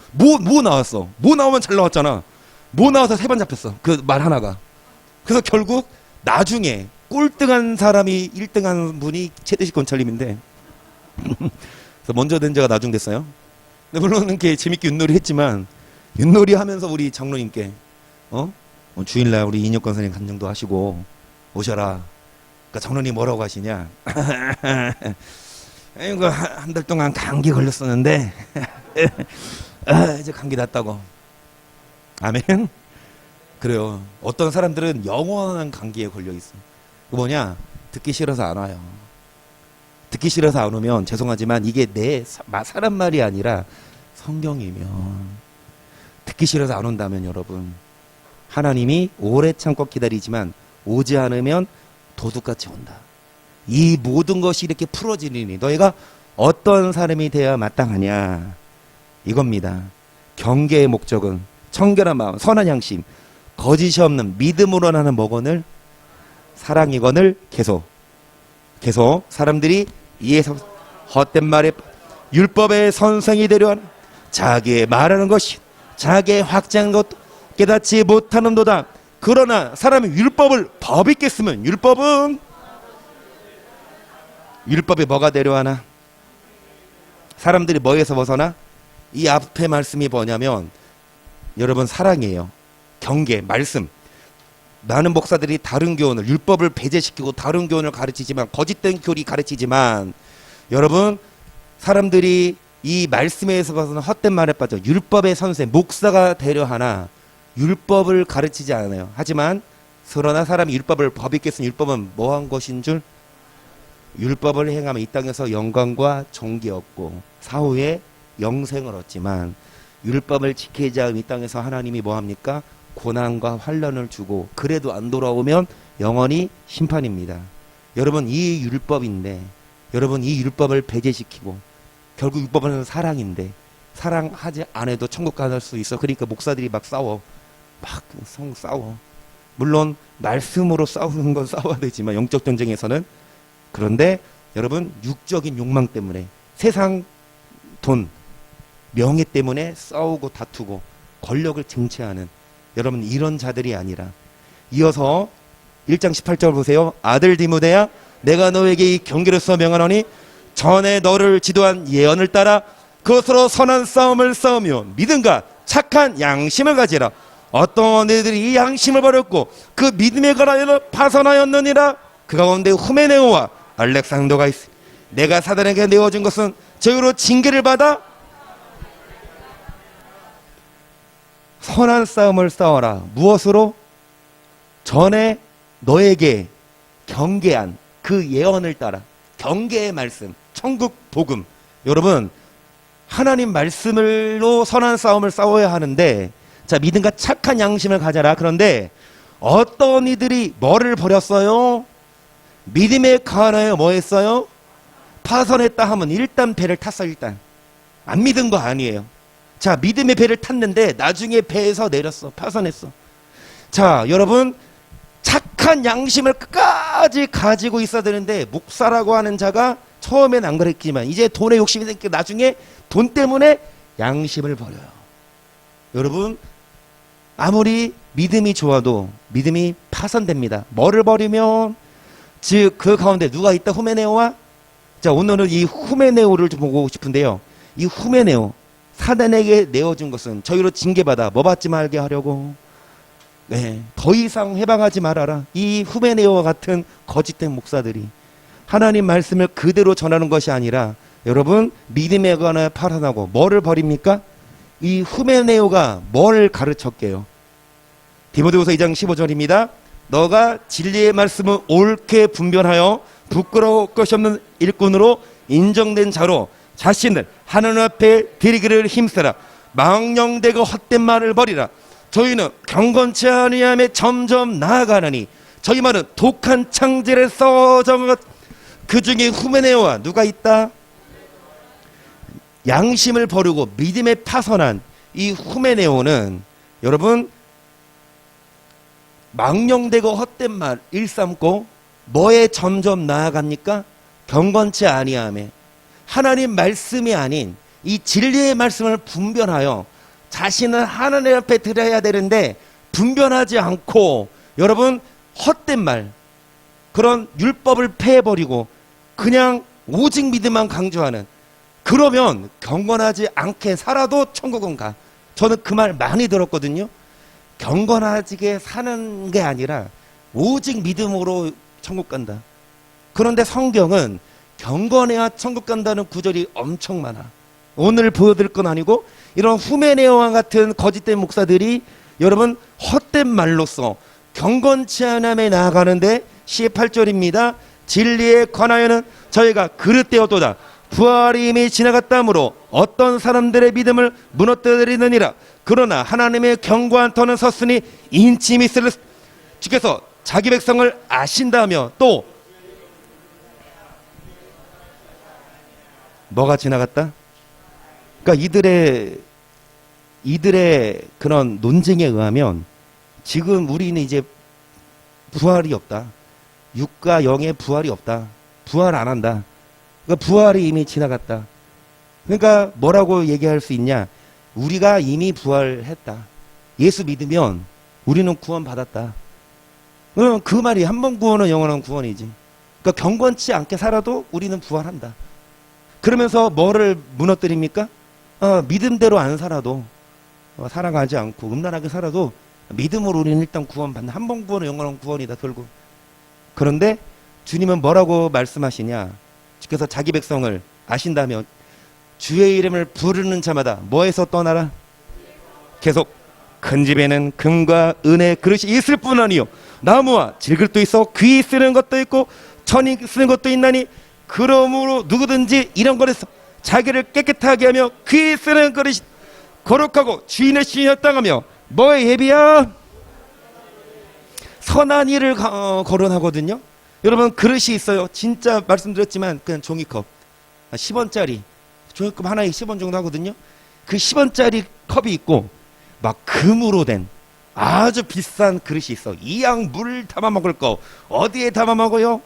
나왔어. 뭐 나오면 잘 나왔잖아. 뭐 나와서 3번 잡혔어. 그 말 하나가. 그래서 결국 나중에 꼴등한 사람이 1등한 분이 최대식 권찰님인데 그래서 먼저 된 자가 나중 됐어요. 근데 물론 이렇게 재밌게 윷놀이 했지만, 윷놀이 하면서 우리 장로님께 주일날 우리 이인혁 권사님 간증도 하시고 오셔라. 그러니까 장로님 뭐라고 하시냐? 이거 한 달 동안 감기 걸렸었는데 이제 감기 났다고. 아멘. 그래요. 어떤 사람들은 영원한 감기에 걸려 있어. 그 뭐냐? 듣기 싫어서 안 와요. 듣기 싫어서 안 오면 죄송하지만 이게 내 사람 말이 아니라 성경이면, 듣기 싫어서 안 온다면 여러분, 하나님이 오래 참고 기다리지만 오지 않으면 도둑같이 온다. 이 모든 것이 이렇게 풀어지리니 너희가 어떤 사람이 되어야 마땅하냐? 이겁니다. 경계의 목적은 청결한 마음, 선한 양심, 거짓이 없는 믿음으로 나는 뭐거늘 사랑이거늘 계속 사람들이 이에서 헛된 말에 율법의 선생이 되려 하는 자기의 말하는 것이 자기의 확장한 것 깨닫지 못하는도다. 그러나 사람이 율법을 법 있게 쓰면 율법이 뭐가 되려하나? 사람들이 뭐에서 벗어나? 이 앞에 말씀이 뭐냐면 여러분 사랑이에요. 경계, 말씀. 많은 목사들이 다른 교훈을 율법을 배제시키고 다른 교훈을 가르치지만 거짓된 교리 가르치지만 여러분 사람들이 이 말씀에서 벗어나 헛된 말에 빠져 율법의 선생 목사가 되려 하나 율법을 가르치지 않아요. 하지만 그러나 사람이 율법을 법 있게 쓴 율법은 뭐한 것인 줄 율법을 행하면 이 땅에서 영광과 존귀 얻고 사후에 영생을 얻지만 율법을 지키지 않으면 이 땅에서 하나님이 뭐합니까? 고난과 환난을 주고 그래도 안 돌아오면 영원히 심판입니다. 여러분 이 율법인데 여러분 이 율법을 배제시키고 결국 율법은 사랑인데 사랑하지 않아도 천국 갈 수 있어. 그러니까 목사들이 막 싸워. 물론 말씀으로 싸우는 건 싸워야 되지만 영적 전쟁에서는 그런데 여러분 육적인 욕망 때문에 세상 돈 명예 때문에 싸우고 다투고 권력을 쟁취하는 여러분 이런 자들이 아니라 이어서 1장 18절 보세요. 아들 디모데야 내가 너에게 이 경계로서 명하노니 전에 너를 지도한 예언을 따라 그것으로 선한 싸움을 싸우며 믿음과 착한 양심을 가지라. 어떤 애들이 이 양심을 버렸고 그 믿음에 관하여 파선하였느니라. 그 가운데 후메네오와 알렉산더가 있으니 내가 사단에게 내어준 것은 저희로 징계를 받아 선한 싸움을 싸워라. 무엇으로? 전에 너에게 경계한 그 예언을 따라 경계의 말씀, 천국 복음. 여러분 하나님 말씀으로 선한 싸움을 싸워야 하는데 자 믿음과 착한 양심을 가져라. 그런데 어떤 이들이 뭐를 버렸어요? 믿음에 관하여 뭐 했어요? 파선했다 하면 일단 배를 탔어. 일단 안 믿은 거 아니에요. 자 믿음의 배를 탔는데 나중에 배에서 내렸어. 파선했어. 자 여러분 착한 양심을 끝까지 가지고 있어야 되는데 목사라고 하는 자가 처음엔 안 그랬지만 이제 돈에 욕심이 생기니까 나중에 돈 때문에 양심을 버려요. 여러분 아무리 믿음이 좋아도 믿음이 파선됩니다. 뭐를 버리면 즉 그 가운데 누가 있다? 후메네오와. 자 오늘은 이 후메네오를 좀 보고 싶은데요. 이 후메네오 사단에게 내어준 것은 저희로 징계받아 뭐 받지 말게 하려고 더 이상 해방하지 말아라. 이 후메네오와 같은 거짓된 목사들이 하나님 말씀을 그대로 전하는 것이 아니라 여러분 믿음에 관하여 파선하고 뭐를 버립니까? 이 후메네오가 뭘 가르쳤게요? 디모데후서 2장 15절입니다. 너가 진리의 말씀을 옳게 분별하여 부끄러울 것이 없는 일꾼으로 인정된 자로 자신을 하나님 앞에 드리기를 힘쓰라. 망령되고 헛된 말을 버리라. 저희는 경건치 아니함에 점점 나아가느니 저희 말은 독한 창질에 써진 것. 그 중에 후메네오와 누가 있다? 양심을 버리고 믿음에 파선한 이 후메네오는 여러분 망령되고 헛된 말 일삼고 뭐에 점점 나아갑니까? 경건치 아니함에 하나님 말씀이 아닌 이 진리의 말씀을 분별하여 자신은 하나님 앞에 드려야 되는데 분별하지 않고 여러분 헛된 말 그런 율법을 폐해버리고 그냥 오직 믿음만 강조하는 그러면 경건하지 않게 살아도 천국은 가. 저는 그 말 많이 들었거든요. 경건하게 사는 게 아니라 오직 믿음으로 천국 간다. 그런데 성경은 경건해야 천국 간다는 구절이 엄청 많아. 오늘 보여드릴 건 아니고 이런 후메네오와 같은 거짓된 목사들이 여러분 헛된 말로써 경건치 않음에 나아가는데 18절입니다. 진리에 관하여는 저희가 그릇되었도다. 부활이 이미 지나갔다므로 어떤 사람들의 믿음을 무너뜨리느니라. 그러나 하나님의 견고한 터는 섰으니 인치 미스를 주께서 자기 백성을 아신다며 또 뭐가 지나갔다? 그러니까 이들의 그런 논쟁에 의하면 지금 우리는 이제 부활이 없다. 육과 영의 부활이 없다. 부활 안 한다. 그러니까 부활이 이미 지나갔다. 그러니까 뭐라고 얘기할 수 있냐? 우리가 이미 부활했다. 예수 믿으면 우리는 구원받았다. 그 말이 한 번 구원은 영원한 구원이지. 그러니까 경건치 않게 살아도 우리는 부활한다. 그러면서 뭐를 무너뜨립니까? 믿음대로 안 살아도 살아가지 않고 음란하게 살아도 믿음으로 우리는 일단 구원받는, 한 번 구원은 영원한 구원이다 결국. 그런데 주님은 뭐라고 말씀하시냐? 주께서 자기 백성을 아신다면 주의 이름을 부르는 자마다 뭐에서 떠나라? 계속 큰 집에는 금과 은의 그릇이 있을 뿐 아니요 나무와 질글도 있어 귀 쓰는 것도 있고 천이 쓰는 것도 있나니 그러므로 누구든지 이런 것에서 자기를 깨끗하게 하며 귀 쓰는 그릇이 거룩하고 주인의 신이었다하며 뭐의 예비야? 선한 일을 거론하거든요. 여러분 그릇이 있어요. 진짜 말씀드렸지만 그냥 종이컵 10원짜리 종이컵 하나에 10원 정도 하거든요. 그 10원짜리 컵이 있고 막 금으로 된 아주 비싼 그릇이 있어. 이양 물 담아 먹을 거 어디에 담아 먹어요?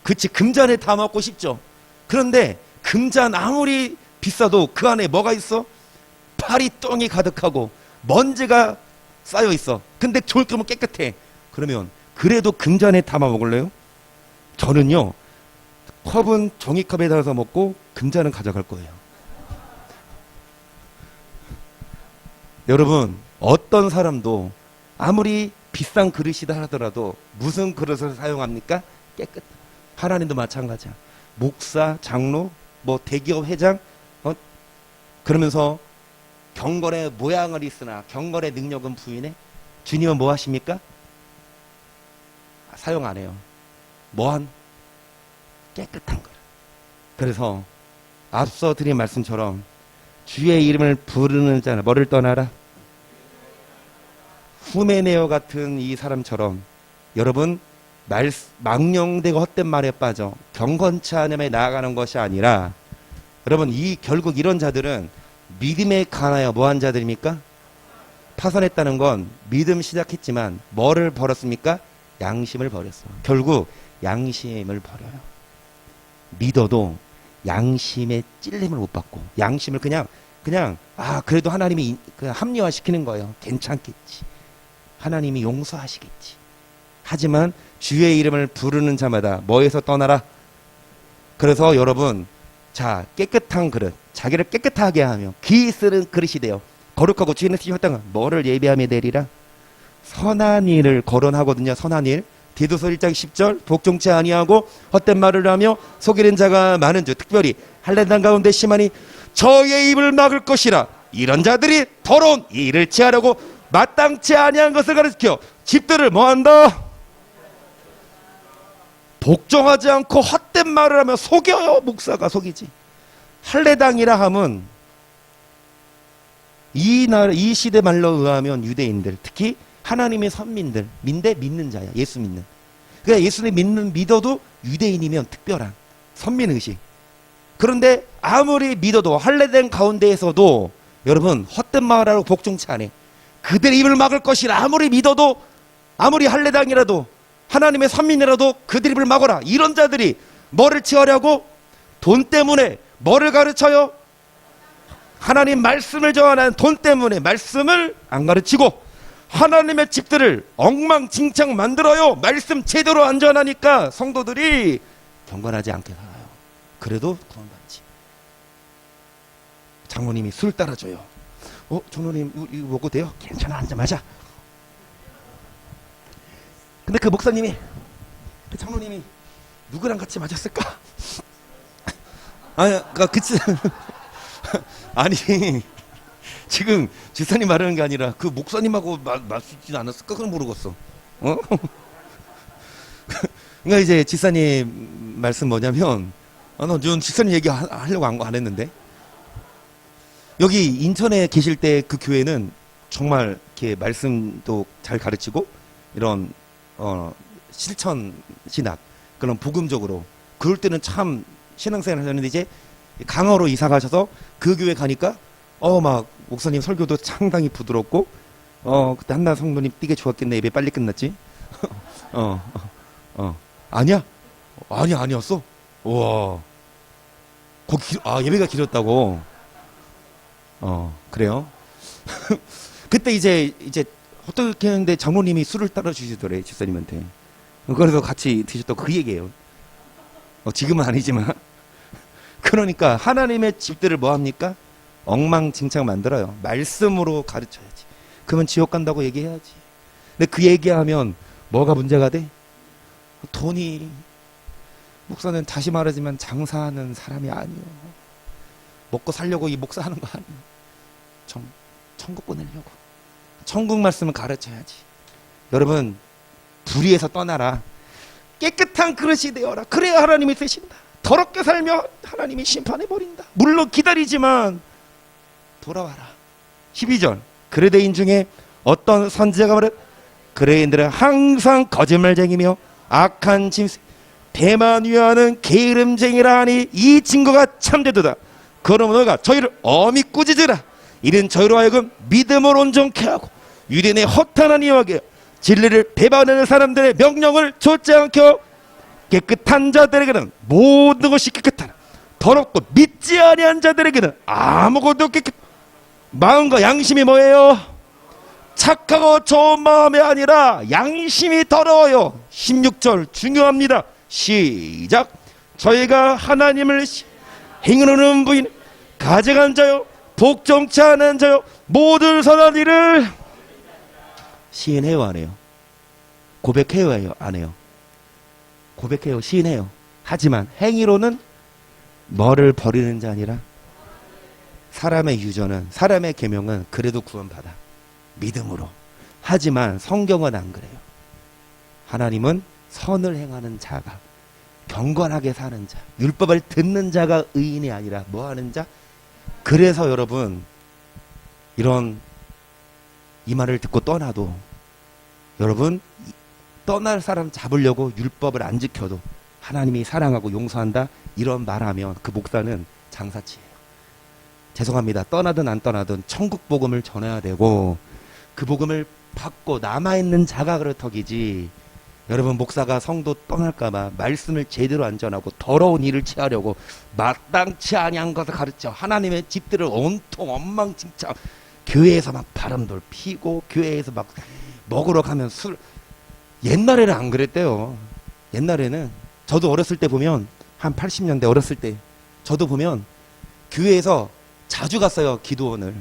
그치, 금잔에 담아 먹고 싶죠. 그런데 금잔 아무리 비싸도 그 안에 뭐가 있어? 파리똥이 가득하고 먼지가 쌓여 있어. 근데 종이컵은 깨끗해. 그러면 그래도 금잔에 담아 먹을래요? 저는요, 컵은 종이컵에 담아서 먹고 금잔은 가져갈 거예요. 여러분, 어떤 사람도 아무리 비싼 그릇이다 하더라도 무슨 그릇을 사용합니까? 깨끗. 하나님도 마찬가지야. 목사, 장로, 뭐 대기업 회장, 그러면서 경건의 모양을 있으나 경건의 능력은 부인해. 주님은 뭐 하십니까? 사용 안 해요. 뭐한? 깨끗한 거라. 그래서 앞서 드린 말씀처럼 주의 이름을 부르는 자는 뭐를 떠나라? 후메네오 같은 이 사람처럼 여러분 망령되고 헛된 말에 빠져 경건치 않음에 나아가는 것이 아니라 여러분 결국 이런 자들은 믿음에 관하여 뭐한 자들입니까? 파산했다는 건 믿음 시작했지만 뭐를 버렸습니까? 양심을 버렸어. 결국 양심을 버려요. 믿어도 양심의 찔림을 못 받고 양심을 그냥 그래도 하나님이 합리화시키는 거예요. 괜찮겠지. 하나님이 용서하시겠지. 하지만 주의 이름을 부르는 자마다 뭐에서 떠나라? 그래서 여러분, 자, 깨끗한 그릇, 자기를 깨끗하게 하며 귀 쓰는 그릇이 되어 거룩하고 주인의 쓰셨다가 뭐를 예비하며 내리라? 선한 일을 거론하거든요. 선한 일. 디도서 1장 10절 복종치 아니하고 헛된 말을 하며 속이는 자가 많은 주 특별히 할례당 가운데 심하니 저의 입을 막을 것이라. 이런 자들이 더러운 이 일을 취하려고 마땅치 아니한 것을 가르쳐 집들을 뭐한다? 복종하지 않고 헛된 말을 하며 속여요. 목사가 속이지. 할례당이라 함은 이 시대 말로 의하면 유대인들, 특히 하나님의 선민들, 믿는 자야. 예수 믿는. 그러니까 예수님 믿어도 유대인이면 특별한 선민의식. 그런데 아무리 믿어도 할례된 가운데에서도 여러분 헛된 말하고 복종치 않아. 그들의 입을 막을 것이라. 아무리 믿어도 아무리 할례당이라도 하나님의 선민이라도 그들 입을 막아라. 이런 자들이 뭐를 취하려고? 돈 때문에 뭐를 가르쳐요? 하나님 말씀을 전하는 돈 때문에 말씀을 안 가르치고 하나님의 집들을 엉망진창 만들어요. 말씀 제대로 안 전하니까 성도들이 경건하지 않게 살아요. 그래도 구원받지. 장로님이 술 따라줘요. 장로님 이거 먹어도 돼요? 괜찮아, 한잔 마자. 근데 그 목사님이, 그 장로님이 누구랑 같이 마셨을까? 아니 지금 지사님 말하는 게 아니라 그 목사님하고 마시지 않았을까? 그건 모르겠어. 그러니까 이제 지사님 말씀 뭐냐면, 나 지사님 얘기 하려고 안 했는데, 여기 인천에 계실 때 그 교회는 정말 이렇게 말씀도 잘 가르치고 이런 실천 신학, 그런 복음적으로 그럴 때는 참 신앙생활 하셨는데, 이제 강화로 이사 가셔서 그 교회 가니까 막 목사님 설교도 상당히 부드럽고 그때 한나 성도님 되게 좋았겠네. 예배 빨리 끝났지? 아니야? 아니었어? 우와. 예배가 길었다고? 그래요? 그때 이제 어떻게 했는데 장로님이 술을 따라 주시더래, 집사님한테. 그래서 같이 드셨다고 그 얘기예요. 지금은 아니지만. 그러니까 하나님의 집들을 뭐 합니까? 엉망진창 만들어요. 말씀으로 가르쳐야지. 그러면 지옥 간다고 얘기해야지. 근데 그 얘기하면 뭐가 문제가 돼? 돈이. 목사는 다시 말하지만 장사하는 사람이 아니요. 먹고 살려고 이 목사하는 거 아니요. 천국 보내려고. 천국 말씀을 가르쳐야지. 여러분, 불의에서 떠나라. 깨끗한 그릇이 되어라. 그래야 하나님이 쓰신다. 더럽게 살면 하나님이 심판해버린다. 물론 기다리지만 돌아와라. 12절. 그레대인 중에 어떤 선지자가 말해 그레인들은 항상 거짓말쟁이며 악한 짐승 대만 위하는 게으름쟁이라 하니 이 증거가 참되도다. 그러므로 너희가 저희를 엄히 꾸짖으라. 이는 저희로 하여금 믿음을 온전케 하고 유대인의 허탄한 이유하게 진리를 배반하는 사람들의 명령을 좇지 않게 하고 깨끗한 자들에게는 모든 것이 깨끗하나 더럽고 믿지 아니한 자들에게는 아무것도 깨끗. 마음과 양심이 뭐예요? 착하고 좋은 마음이 아니라 양심이 더러워요. 16절 중요합니다. 시작. 저희가 하나님을 행하는 부인 가증한 자요 복종치 않은 자요 모든 선한 일을 시인해요 안 해요? 고백해요 안 해요? 고백해요 시인해요. 하지만 행위로는 뭐를 버리는 자 아니라 사람의 유전은 사람의 계명은 그래도 구원받아 믿음으로. 하지만 성경은 안 그래요. 하나님은 선을 행하는 자가 경건하게 사는 자 율법을 듣는 자가 의인이 아니라 뭐 하는 자. 그래서 여러분 이런 이 말을 듣고 떠나도 여러분 떠날 사람 잡으려고 율법을 안 지켜도 하나님이 사랑하고 용서한다 이런 말하면 그 목사는 장사치예요. 죄송합니다. 떠나든 안 떠나든 천국 복음을 전해야 되고 그 복음을 받고 남아있는 자가 그렇더기지. 여러분 목사가 성도 떠날까봐 말씀을 제대로 안 전하고 더러운 일을 취하려고 마땅치 아니한 것을 가르쳐 하나님의 집들을 온통 엉망진창 교회에서 막 바람돌 피고 교회에서 막 먹으러 가면 술. 옛날에는 안 그랬대요. 옛날에는 저도 어렸을 때 보면 한 80년대 어렸을 때 저도 보면 교회에서 자주 갔어요. 기도원을.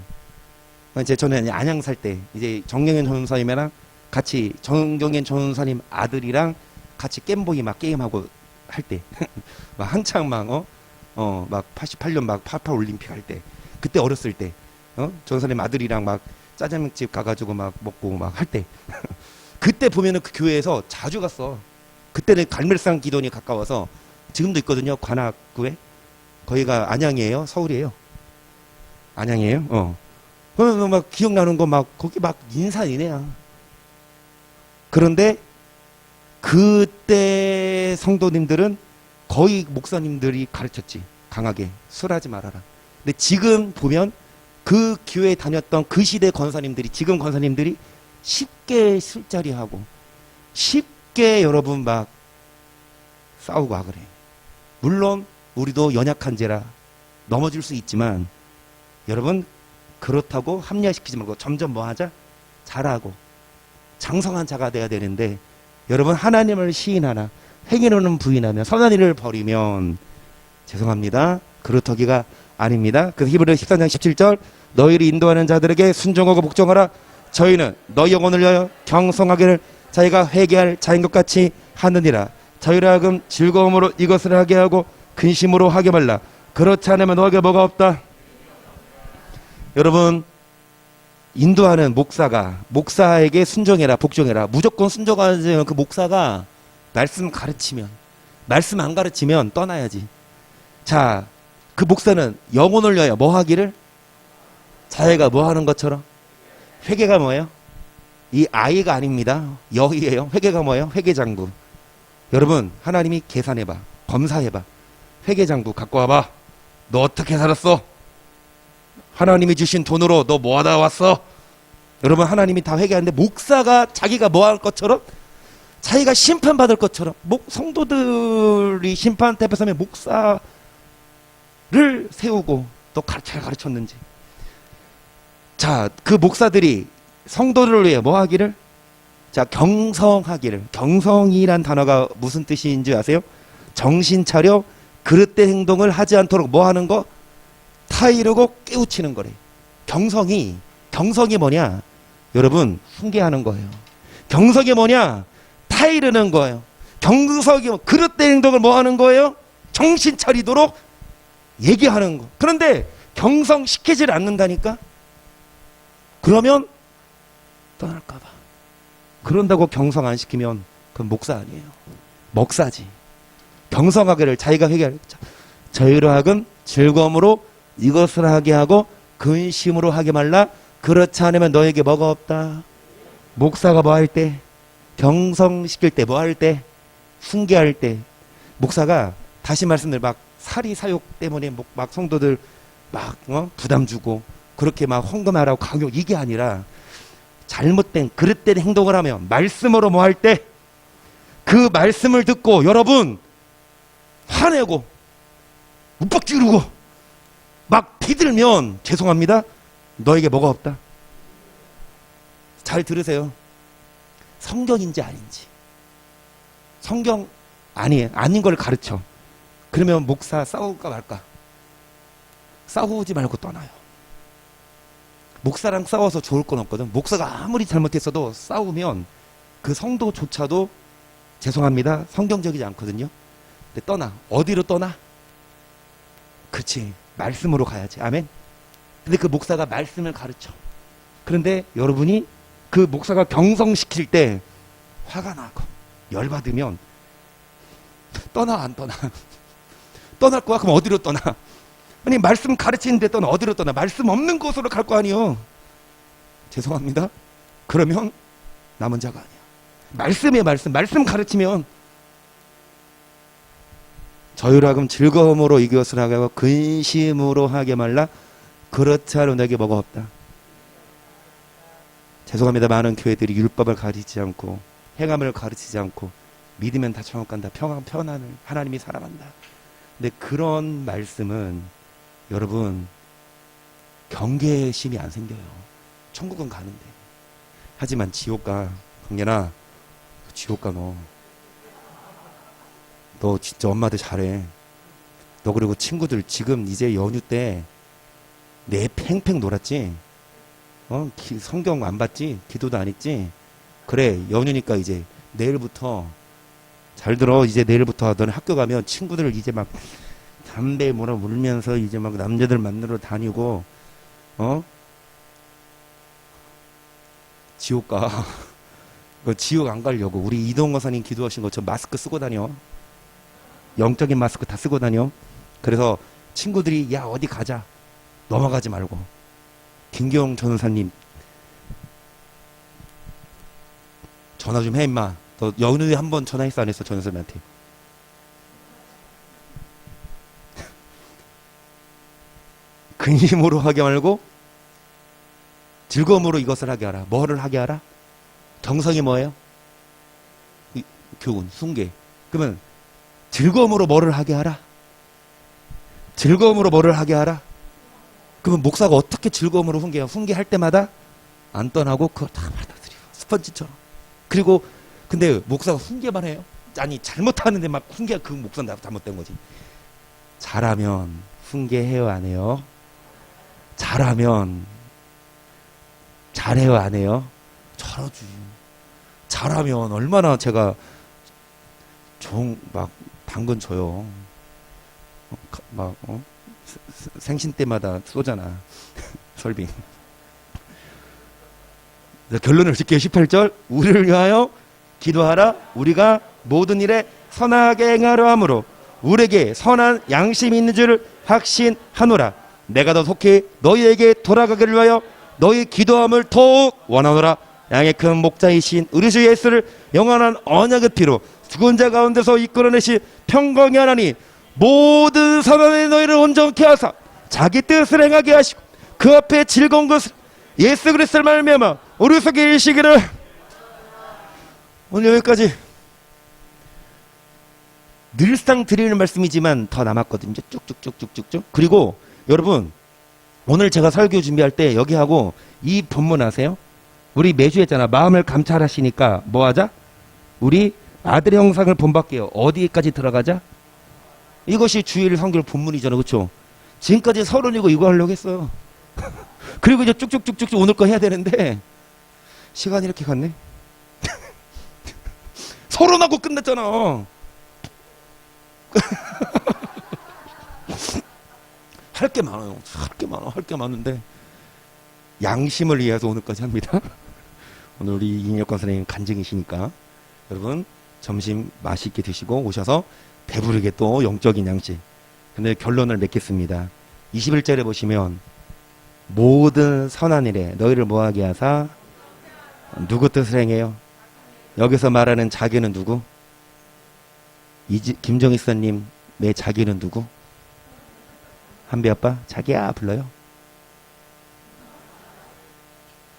이제 저는 안양 살 때 이제 정경현 전사님이랑 같이 정경현 전사님 아들이랑 같이 겜보이 막 게임하고 할 때 막 한창 막 막 88년 막 88 올림픽 할 때 그때 어렸을 때 전사님 아들이랑 막 짜장면집 가가지고 막 먹고 막 할 때 그때 보면은 그 교회에서 자주 갔어. 그때는 갈멜산 기도원이 가까워서 지금도 있거든요. 관악구에. 거기가 안양이에요? 서울이에요? 안양이에요? 그러면 막 기억나는 거 막 거기 막 인산이네야. 그런데 그때 성도님들은 거의 목사님들이 가르쳤지. 강하게 술하지 말아라. 근데 지금 보면 그 교회 다녔던 그 시대 권사님들이 지금 권사님들이 쉽게 술자리하고 쉽게 여러분 막 싸우고 그래. 물론 우리도 연약한 죄라 넘어질 수 있지만 여러분 그렇다고 합리화시키지 말고 점점 뭐 하자? 잘하고 장성한 자가 돼야 되는데 여러분 하나님을 시인하나 행위로는 부인하며 선한 일을 버리면 죄송합니다. 그렇다기가 아닙니다. 그래서 히브리 13장 17절 너희를 인도하는 자들에게 순종하고 복종하라. 저희는 너희 영혼을 위하여 경성하기를 자기가 회개할 자인 것 같이 하느니라. 저희를 하여금 즐거움으로 이것을 하게 하고 근심으로 하게 말라. 그렇지 않으면 너에게 뭐가 없다. 여러분 인도하는 목사에게 순종해라 복종해라. 무조건 순종하지. 그 목사가 말씀 가르치면 말씀 안 가르치면 떠나야지. 자, 그 목사는 영혼을 위하여 뭐 하기를 자기가 뭐 하는 것처럼. 회개가 뭐예요? 이 아이가 아닙니다. 여이예요. 회개가 뭐예요? 회개장구. 여러분 하나님이 계산해봐. 검사해봐. 회개장구 갖고 와봐. 너 어떻게 살았어? 하나님이 주신 돈으로 너 뭐 하다 왔어? 여러분, 하나님이 다 회개하는데 목사가 자기가 뭐 할 것처럼, 자기가 심판받을 것처럼, 성도들이 심판 앞에 서면 목사를 세우고 또 잘 가르쳤는지. 자, 그 목사들이 성도들을 위해 뭐 하기를? 자, 경성하기를. 경성이란 단어가 무슨 뜻인지 아세요? 정신 차려 그릇된 행동을 하지 않도록 뭐 하는 거? 타이르고 깨우치는 거래. 경성이 뭐냐? 여러분, 훈계하는 거예요. 경성이 뭐냐? 타이르는 거예요. 경성이 그릇된 행동을 뭐 하는 거예요? 정신 차리도록 얘기하는 거. 그런데 경성시키질 않는다니까? 그러면 떠날까 봐. 그런다고 경성 안 시키면 그건 목사 아니에요. 먹사지. 경성하기를 자기가 회개할. 저희로 하여금 즐거움으로 이것을 하게 하고 근심으로 하게 말라. 그렇지 않으면 너에게 뭐가 없다. 목사가 뭐 할 때? 경성시킬 때, 뭐 할 때? 훈계할 때. 목사가 다시 말씀드려 막 사리 사욕 때문에 막 성도들 막 부담 주고 그렇게 막 헌금하라고 강요, 이게 아니라 잘못된 그릇된 행동을 하면 말씀으로 뭐 할 때 그 말씀을 듣고 여러분 화내고 욱박지르고 막 비들면 죄송합니다. 너에게 뭐가 없다. 잘 들으세요. 성경인지 아닌지. 성경 아니에요. 아닌 걸 가르쳐. 그러면 목사 싸울까 말까? 싸우지 말고 떠나요. 목사랑 싸워서 좋을 건 없거든. 목사가 아무리 잘못했어도 싸우면 그 성도조차도 죄송합니다. 성경적이지 않거든요. 근데 떠나. 어디로 떠나? 그치. 말씀으로 가야지. 아멘. 근데 그 목사가 말씀을 가르쳐. 그런데 여러분이 그 목사가 경성시킬 때 화가 나고 열받으면 떠나 안 떠나? 떠날 거야? 그럼 어디로 떠나? 아니 말씀 가르치는데 떠나. 어디로 떠나? 말씀 없는 곳으로 갈 거 아니에요. 죄송합니다. 그러면 남은 자가 아니야. 말씀에 말씀 가르치면 저희로 하여금 즐거움으로 이것을 하게 하고 근심으로 하게 말라. 그렇지 않으면 내게 뭐가 없다. 죄송합니다. 많은 교회들이 율법을 가르치지 않고 행함을 가르치지 않고 믿으면 다 천국 간다. 평안을 하나님이 사랑한다. 근데 그런 말씀은 여러분 경계심이 안 생겨요. 천국은 가는데. 하지만 지옥 가. 강연아, 지옥 가. 너 진짜 엄마들 잘해. 너 그리고 친구들 지금 이제 연휴 때 내 팽팽 놀았지? 성경 안 봤지? 기도도 안 했지? 그래, 연휴니까 이제 내일부터 잘 들어. 이제 내일부터 너네 학교 가면 친구들 이제 막 담배 물면서 이제 막 남자들 만나러 다니고 지옥 가. 지옥 안 가려고 우리 이동호 사님 기도하신 것처럼 마스크 쓰고 다녀. 영적인 마스크 다 쓰고 다녀. 그래서 친구들이 야 어디 가자 넘어가지 말고. 김경 전사님 전화 좀 해 임마. 너 연휴에 한 번 전화했어 안 했어 전사님한테? 근심으로 하게 말고 즐거움으로 이것을 하게 하라. 뭐를 하게 하라? 경성이 뭐예요? 교훈, 훈계. 그러면 즐거움으로 뭐를 하게 하라? 즐거움으로 뭐를 하게 하라? 그러면 목사가 어떻게 즐거움으로 훈계해요? 훈계할 때마다 안 떠나고 그걸 다 받아들이고 스펀지처럼. 그리고 근데 목사가 훈계만 해요? 아니 잘못하는데 막 훈계, 그 목사는 잘못된 거지. 잘하면 훈계해요 안 해요? 잘하면 잘해요 안 해요? 잘하지. 잘하면 얼마나 제가 막 당근 줘요. 생신 때마다 쏘잖아. 설빙. 결론을 짓게 18절. 우리를 위하여 기도하라. 우리가 모든 일에 선하게 행하려 함으로 우리에게 선한 양심이 있는 줄을 확신하노라. 내가 더 속히 너희에게 돌아가기를 위하여 너희 기도함을 더욱 원하노라. 양의 큰 목자이신 우리 주 예수를 영원한 언약의 피로 죽은 자 가운데서 이끌어내신 평강의 하나님, 모든 선한의 너희를 온전케 하사 자기 뜻을 행하게 하시고 그 앞에 즐거운 것을 예수 그리스도를 말미암아 우리 속에 일시기를. 오늘 여기까지. 늘상 드리는 말씀이지만 더 남았거든요. 쭉쭉쭉쭉쭉쭉. 그리고 여러분, 오늘 제가 설교 준비할 때 여기 하고 이 본문 아세요? 우리 매주 했잖아. 마음을 감찰하시니까 뭐 하자? 우리 아들의 형상을 본받게요. 어디까지 들어가자? 이것이 주일 성경 본문이잖아. 그렇죠? 지금까지 서론이고 이거 하려고 했어요. 그리고 이제 쭉쭉쭉쭉 오늘 거 해야 되는데 시간이 이렇게 갔네. 서론하고 끝났잖아. 할 게 많아요. 할 게 많은데 양심을 위해서 오늘까지 합니다. 오늘 우리 이인혁권 선생님 간증이시니까 여러분 점심 맛있게 드시고 오셔서 배부르게 또 영적인 양식. 근데 결론을 맺겠습니다. 21절에 보시면 모든 선한 일에 너희를 뭐하게 하사 누구 뜻을 행해요? 여기서 말하는 자기는 누구? 김정희 선생님의 자기는 누구? 한비 아빠 자기야 불러요.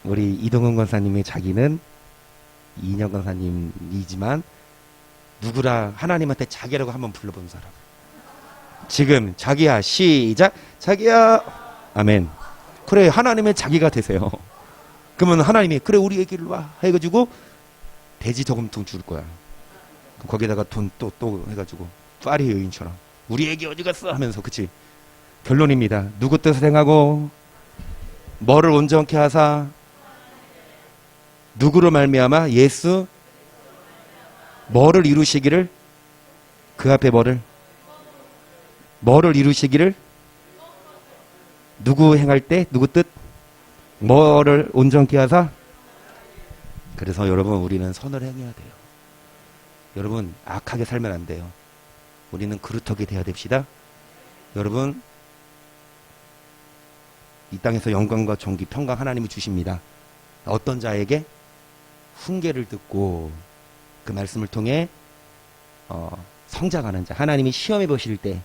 우리 이동훈 권사님의 자기는 이인혁 권사님이지만 누구라 하나님한테 자기라고 한번 불러본 사람. 지금 자기야 시작. 자기야. 아멘. 그래 하나님의 자기가 되세요. 그러면 하나님이 그래 우리 애기를 와 해가지고 돼지 저금통 줄 거야. 거기다가 돈 또 해가지고 파리 여인처럼 우리 애기 어디 갔어 하면서. 그치? 결론입니다. 누구 뜻을 행하고 뭐를 온전케 하사 누구로 말미암아 예수 뭐를 이루시기를 그 앞에 뭐를 이루시기를 누구 행할 때 누구 뜻 뭐를 온전케 하사. 그래서 여러분 우리는 선을 행해야 돼요. 여러분 악하게 살면 안 돼요. 우리는 그루터기 돼야 됩시다. 여러분 이 땅에서 영광과 존귀 평강 하나님이 주십니다. 어떤 자에게 훈계를 듣고 그 말씀을 통해 성장하는 자. 하나님이 시험해 보실 때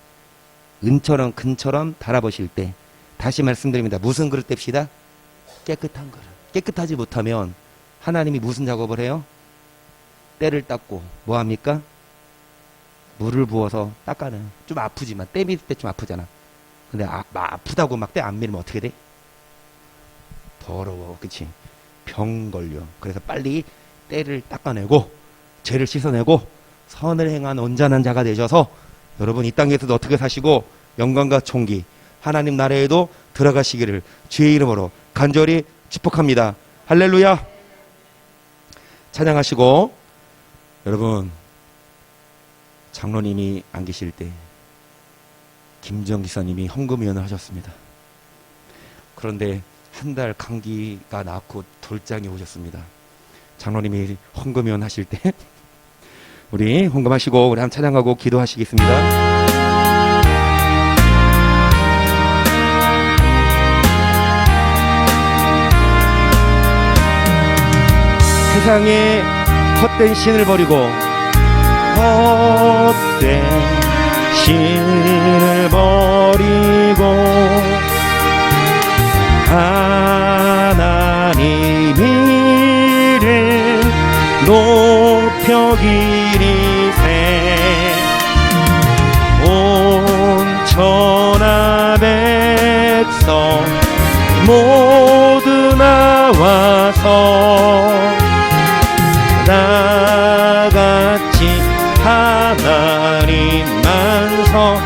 은처럼 금처럼 달아보실 때 다시 말씀드립니다. 무슨 그릇 뗍시다? 깨끗한 그릇. 깨끗하지 못하면 하나님이 무슨 작업을 해요? 때를 닦고 뭐합니까? 물을 부어서 닦아내요. 좀 아프지만 때 밀 때 좀 아프잖아. 근데 아프다고 막 때 안 밀면 어떻게 돼? 더러워. 그치? 병 걸려. 그래서 빨리 때를 닦아내고 죄를 씻어내고 선을 행한 온전한 자가 되셔서 여러분 이 땅에서도 어떻게 사시고 영광과 존귀 하나님 나라에도 들어가시기를 주의 이름으로 간절히 축복합니다. 할렐루야. 찬양하시고. 여러분 장로님이 안 계실 때 김정 기사님이 헌금위원을 하셨습니다. 그런데 한 달 감기가 나고 돌장이 오셨습니다. 장로님이 헌금위원 하실 때 우리 헌금하시고 우리 한번 찬양하고 기도하시겠습니다. 세상에 헛된 신을 버리고 헛된 신을 버리고 하나님 이름 높여기리세 온 천하 백성 모두 나와서 다같이 하나님만 서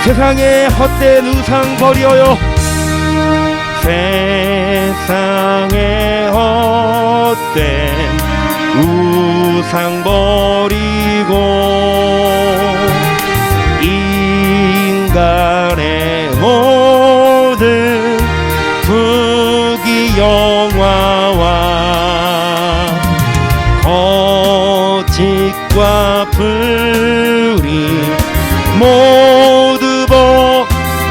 세상의 헛된 우상 버려요. 세상의 헛된 우상 버리고 인간의 모든 부귀영화와 거짓과 불의 모두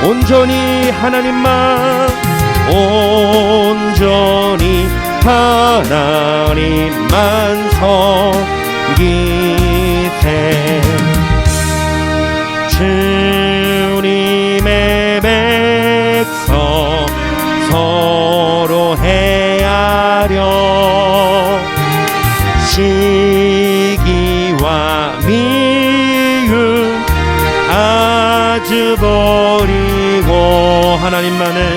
온전히 하나님만 온전히 하나님만 섬기세 주님의 백성 서로 헤아려 시기와 미움 아주 버리고 하나님만을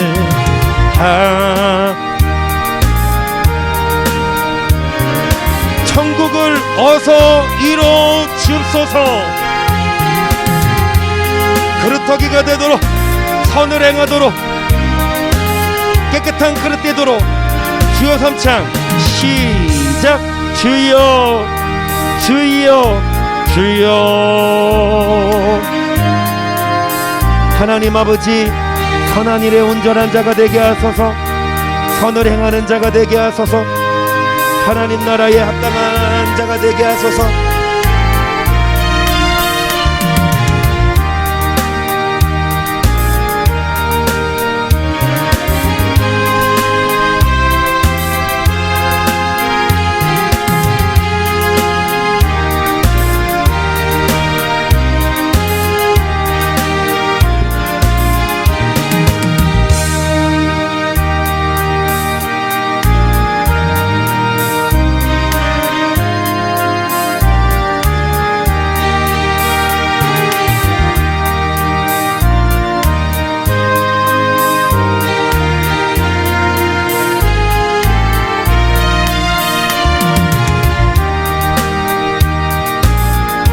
천국을 어서 이뤄 주옵소서. 그릇터기가 되도록 선을 행하도록 깨끗한 그릇 되도록 주여 삼창 시작. 주여 주여 주여. 하나님 아버지, 선한 일에 온전한 자가 되게 하소서. 선을 행하는 자가 되게 하소서. 하나님 나라에 합당한 자가 되게 하소서.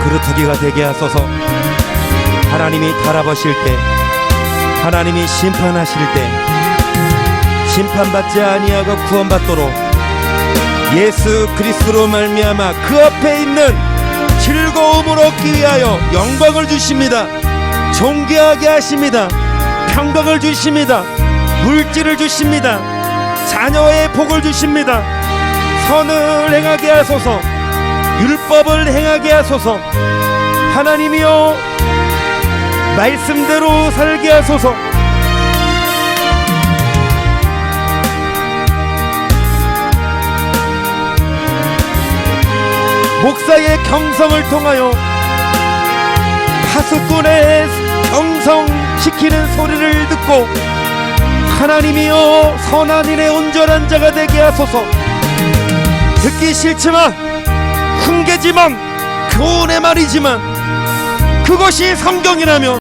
그릇터기가 되게 하소서. 하나님이 달아보실 때, 하나님이 심판하실 때 심판받지 아니하고 구원받도록 예수 그리스도로 말미암아 그 앞에 있는 즐거움을 얻기 위하여 영광을 주십니다. 존귀하게 하십니다. 평강을 주십니다. 물질을 주십니다. 자녀의 복을 주십니다. 선을 행하게 하소서. 율법을 행하게 하소서. 하나님이여 말씀대로 살게 하소서. 목사의 경성을 통하여 파수꾼의 경성시키는 소리를 듣고 하나님이여 선한 일에 온전한 자가 되게 하소서. 듣기 싫지만 훈계지만 교훈의 말이지만 그것이 성경이라면